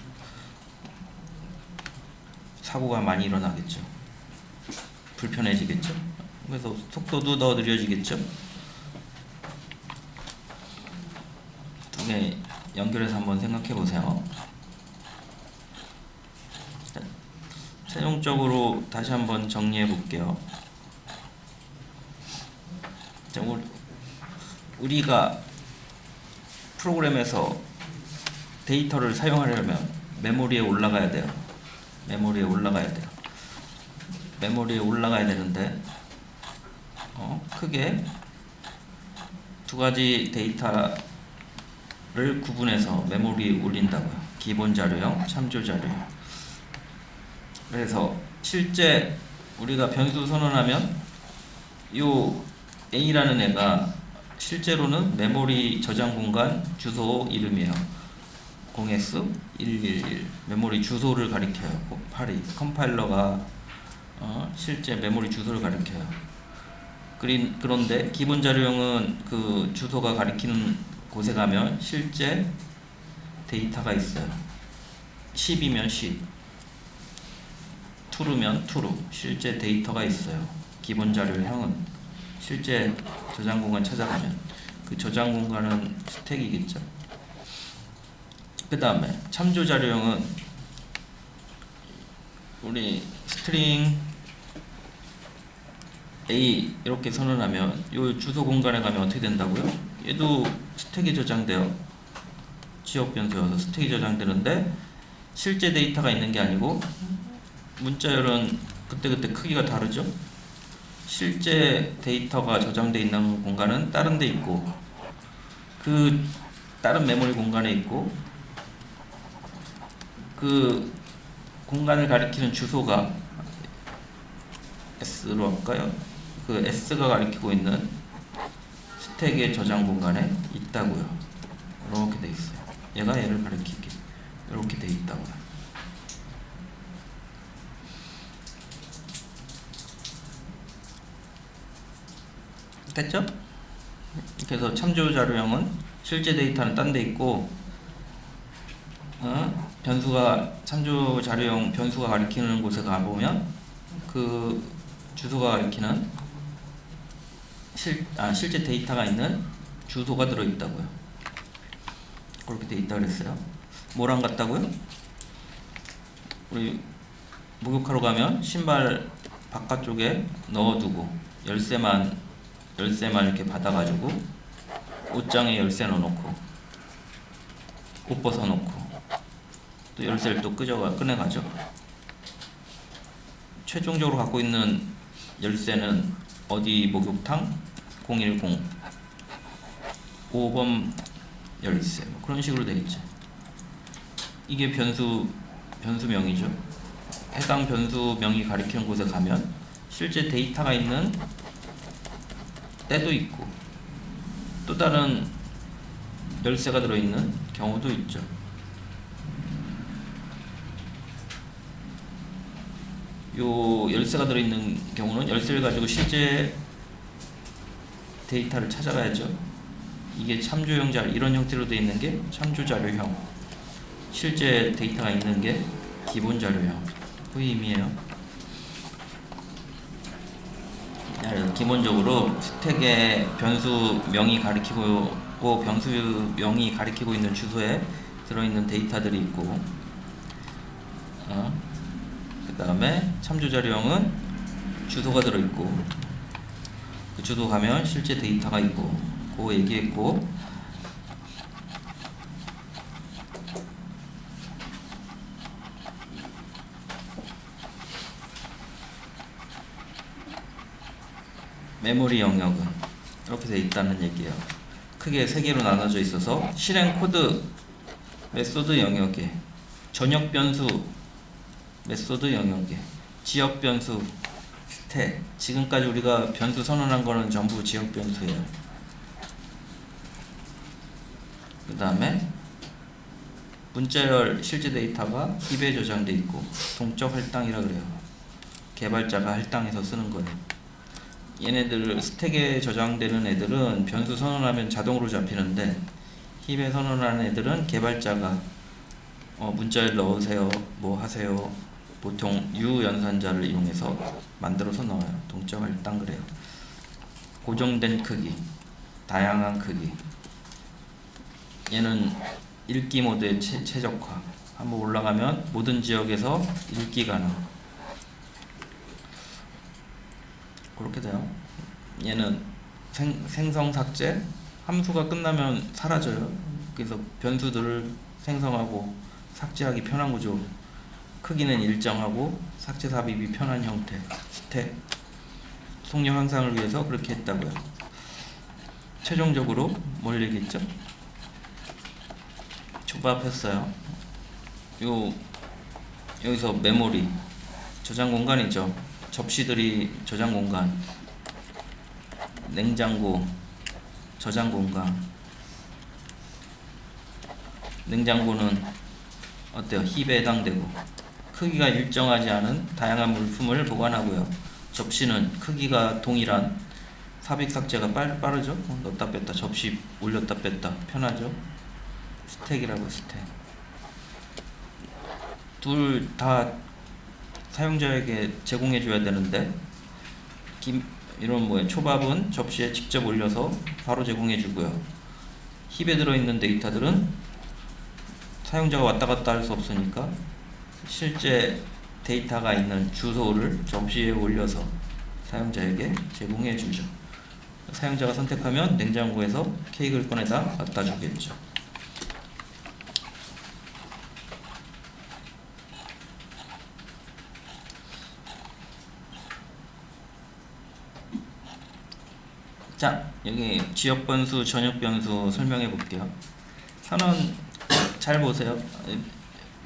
사고가 많이 일어나겠죠. 불편해지겠죠. 그래서 속도도 더 느려지겠죠. 두 개 연결해서 한번 생각해 보세요. 최종적으로 다시 한번 정리해 볼게요. 우리가 프로그램에서 데이터를 사용하려면 메모리에 올라가야 돼요. 메모리에 올라가야 되는데 크게 두 가지 데이터를 구분해서 메모리에 올린다고요. 기본 자료형, 참조 자료형. 그래서 실제 우리가 변수 선언하면 요 A라는 애가 실제로는 메모리 저장 공간 주소 이름이에요. 0x111 메모리 주소를 가리켜요. 파리 컴파일러가 실제 메모리 주소를 가리켜요. 그런데 기본 자료형은 그 주소가 가리키는 곳에 가면 실제 데이터가 있어요. 10이면 10, true면 true, 실제 데이터가 있어요. 기본 자료형은 실제 저장 공간 찾아가면 그 저장 공간은 스택이겠죠. 그 다음에 참조 자료형은 우리 스트링 A 이렇게 선언하면 이 주소 공간에 가면 어떻게 된다고요? 얘도 스택이 저장돼요. 지역 변수여서 스택이 저장되는데 실제 데이터가 있는 게 아니고 문자열은 그때그때 크기가 다르죠. 실제 데이터가 저장되어 있는 공간은 다른 데 있고 그 다른 메모리 공간에 있고 그 공간을 가리키는 주소가 S로 할까요? 그 S가 가리키고 있는 스택의 저장 공간에 있다고요. 이렇게 돼 있어요. 얘가 얘를 가리키게 이렇게 돼 있다고요. 됐죠? 그래서 참조 자료형은 실제 데이터는 딴 데 있고 변수가 참조 자료형 변수가 가리키는 곳에 가보면 그 주소가 가리키는 실제 데이터가 있는 주소가 들어있다고요. 그렇게 돼 있다 그랬어요. 뭐랑 같다고요? 우리 목욕하러 가면 신발 바깥쪽에 넣어두고 열쇠만 이렇게 받아가지고 옷장에 열쇠 넣어놓고 옷 벗어놓고 또 열쇠를 또 꺼내가죠. 최종적으로 갖고 있는 열쇠는 어디 목욕탕? 010 5번 열쇠 뭐 그런 식으로 되겠죠. 이게 변수명이죠. 해당 변수명이 가리키는 곳에 가면 실제 데이터가 있는 때도 있고 또 다른 열쇠가 들어있는 경우도 있죠. 요 열쇠가 들어있는 경우는 열쇠를 가지고 실제 데이터를 찾아가야죠. 이게 참조형 자료, 이런 형태로 되어 있는 게 참조 자료형, 실제 데이터가 있는 게 기본 자료형. 그 의미예요. 기본적으로 스택의 변수명이 가리키고 변수명이 가리키고 있는 주소에 들어있는 데이터들이 있고, 그 다음에 참조자료형은 주소가 들어있고, 그 주소 가면 실제 데이터가 있고, 그거 얘기했고, 메모리 영역은 이렇게 되어 있다는 얘기예요. 크게 세 개로 나눠져 있어서 실행 코드 메소드 영역에, 전역 변수 메소드 영역에, 지역 변수 스택. 지금까지 우리가 변수 선언한 거는 전부 지역 변수예요. 그 다음에 문자열 실제 데이터가 힙에 저장돼 있고, 동적 할당이라 그래요. 개발자가 할당해서 쓰는 거예요. 얘네들 스택에 저장되는 애들은 변수 선언하면 자동으로 잡히는데, 힙에 선언하는 애들은 개발자가 문자를 넣으세요, 뭐 하세요, 보통 유연산자를 이용해서 만들어서 넣어요. 동적 할당 그래요. 고정된 크기, 다양한 크기. 얘는 읽기 모드의 최적화. 한번 올라가면 모든 지역에서 읽기 가능. 그렇게 돼요. 얘는 생성 삭제, 함수가 끝나면 사라져요. 그래서 변수들을 생성하고 삭제하기 편한 구조. 크기는 일정하고 삭제 삽입이 편한 형태. 스택. 속력 향상을 위해서 그렇게 했다고요. 최종적으로 뭘 얘기했죠? 조밥했어요. 여기서 메모리, 저장 공간이죠. 접시들이 저장 공간, 냉장고 저장 공간. 냉장고는 어때요? 힙에 해당되고, 크기가 일정하지 않은 다양한 물품을 보관하고요. 접시는 크기가 동일한, 삽입 삭제가 빠르죠. 넣었다 뺐다, 접시 올렸다 뺐다 편하죠. 스택이라고. 스택. 둘 다 사용자에게 제공해 줘야 되는데, 이런 초밥은 접시에 직접 올려서 바로 제공해 주고요. 힙에 들어있는 데이터들은 사용자가 왔다 갔다 할 수 없으니까 실제 데이터가 있는 주소를 접시에 올려서 사용자에게 제공해 주죠. 사용자가 선택하면 냉장고에서 케이크를 꺼내다 갖다 주겠죠. 자, 여기 지역 변수, 전역 변수 설명해 볼게요. 선언 잘 보세요.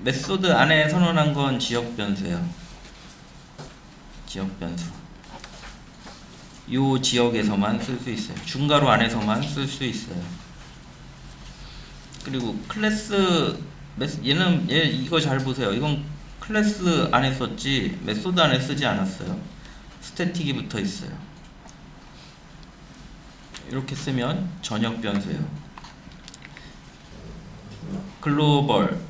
메소드 안에 선언한 건 지역 변수예요. 지역 변수. 요 지역에서만 쓸 수 있어요. 중괄호 안에서만 쓸 수 있어요. 그리고 클래스, 얘 이거 잘 보세요. 이건 클래스 안에 썼지 메소드 안에 쓰지 않았어요. 스태틱이 붙어 있어요. 이렇게 쓰면 전역 변수예요. 글로벌,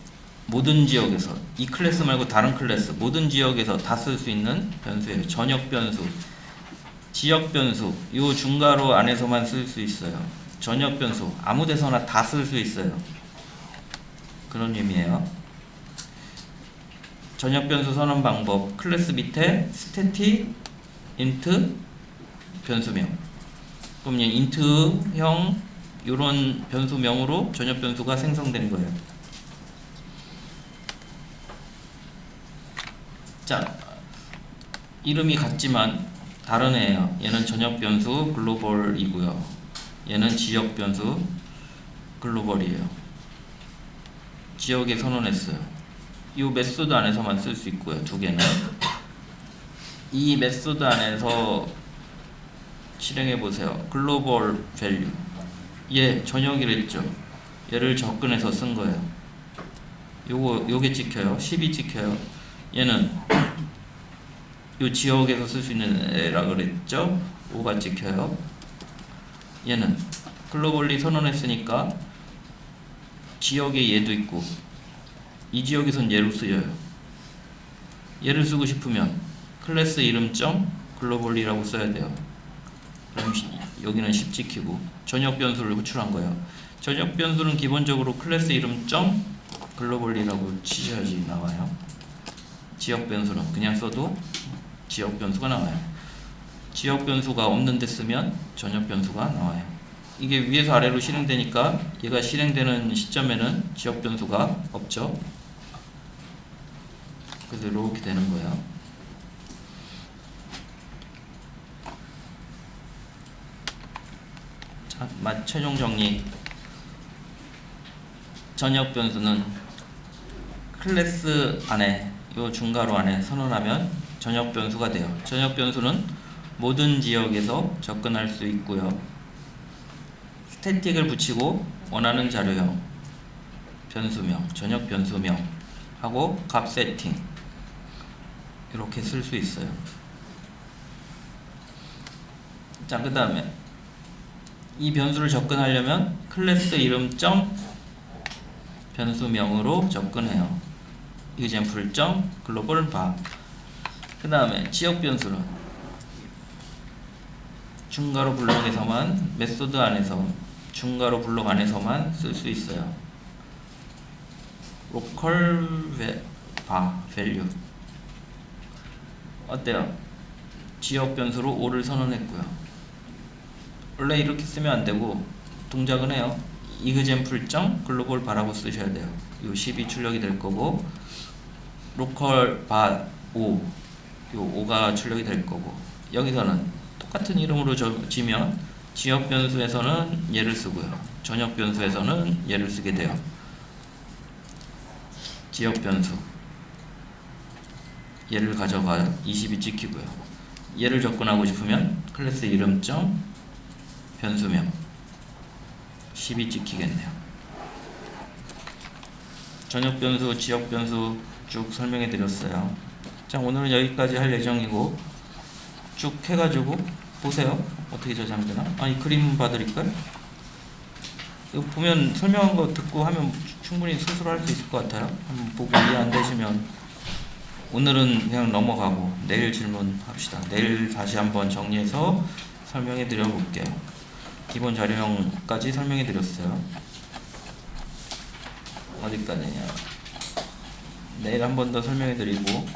모든 지역에서, 이 클래스 말고 다른 클래스, 모든 지역에서 다 쓸 수 있는 변수예요. 전역 변수. 지역 변수, 요 중괄호 안에서만 쓸 수 있어요. 전역 변수, 아무 데서나 다 쓸 수 있어요. 그런 의미예요. 전역 변수 선언 방법, 클래스 밑에 스태틱, 인트, 변수명. 그럼 인트형 이런 변수명으로 전역 변수가 생성된 거예요. 자, 이름이 같지만 다른 애예요. 얘는 전역 변수 글로벌이고요. 얘는 지역 변수 글로벌이에요. 지역에 선언했어요. 이 메소드 안에서만 쓸 수 있고요. 두 개는 이 메소드 안에서 실행해 보세요. 글로벌 밸류 얘 전역이랬죠. 얘를 접근해서 쓴 거예요. 요게 찍혀요. 10이 찍혀요. 얘는 요 지역에서 쓸 수 있는 애라 그랬죠. 5가 찍혀요. 얘는 글로벌리 선언했으니까 지역에 얘도 있고 이 지역에선 얘로 쓰여요. 얘를 쓰고 싶으면 클래스 이름 점 글로벌리라고 써야 돼요. 그럼 여기는 10 찍히고 전역 변수를 호출한 거예요. 전역 변수는 기본적으로 클래스 이름 점 글로벌리라고 치셔야지 나와요. 지역 변수는 그냥 써도 지역 변수가 나와요. 지역 변수가 없는 데 쓰면 전역 변수가 나와요. 이게 위에서 아래로 실행되니까 얘가 실행되는 시점에는 지역 변수가 없죠. 그래서 이렇게 되는 거예요. 자, 최종 정리. 전역 변수는 클래스 안에 요 중괄호 안에 선언하면 전역 변수가 돼요. 전역 변수는 모든 지역에서 접근할 수 있고요. 스태틱을 붙이고 원하는 자료형, 변수명, 전역 변수명 하고 값 세팅 이렇게 쓸 수 있어요. 자, 그 다음에 이 변수를 접근하려면 클래스 이름 점 변수명으로 접근해요. example 점 글로벌 바. 그 다음에 지역 변수는 중괄호 블록에서만 메소드 안에서 중괄호 블록 안에서만 쓸 수 있어요. local value 어때요? 지역 변수로 5를 선언했고요. 원래 이렇게 쓰면 안 되고 동작은 해요. example 점 글로벌 바라고 쓰셔야 돼요. 요 10이 출력이 될 거고 local 바 5 요 5가 출력이 될 거고 여기서는 똑같은 이름으로 지면 지역 변수에서는 얘를 쓰고요. 전역 변수에서는 얘를 쓰게 돼요. 지역 변수 얘를 가져가요. 20이 찍히고요. 얘를 접근하고 싶으면 클래스 이름 점 변수명 10이 찍히겠네요. 전역 변수, 지역 변수 쭉 설명해 드렸어요. 자, 오늘은 여기까지 할 예정이고 쭉 해가지고 보세요. 어떻게 저장되나? 이 그림 봐드릴까요? 이거 보면 설명한 거 듣고 하면 충분히 스스로 할 수 있을 것 같아요. 한번 보고 이해 안 되시면 오늘은 그냥 넘어가고 내일 질문합시다. 내일 다시 한번 정리해서 설명해 드려 볼게요. 기본 자료형까지 설명해 드렸어요. 어디까지냐? 내일 한 번 더 설명해 드리고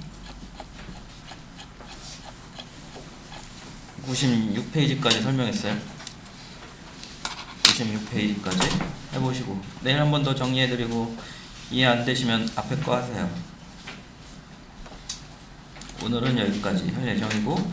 96페이지까지 설명했어요. 96페이지까지 해보시고 내일 한 번 더 정리해 드리고 이해 안 되시면 앞에 거 하세요. 오늘은 여기까지 할 예정이고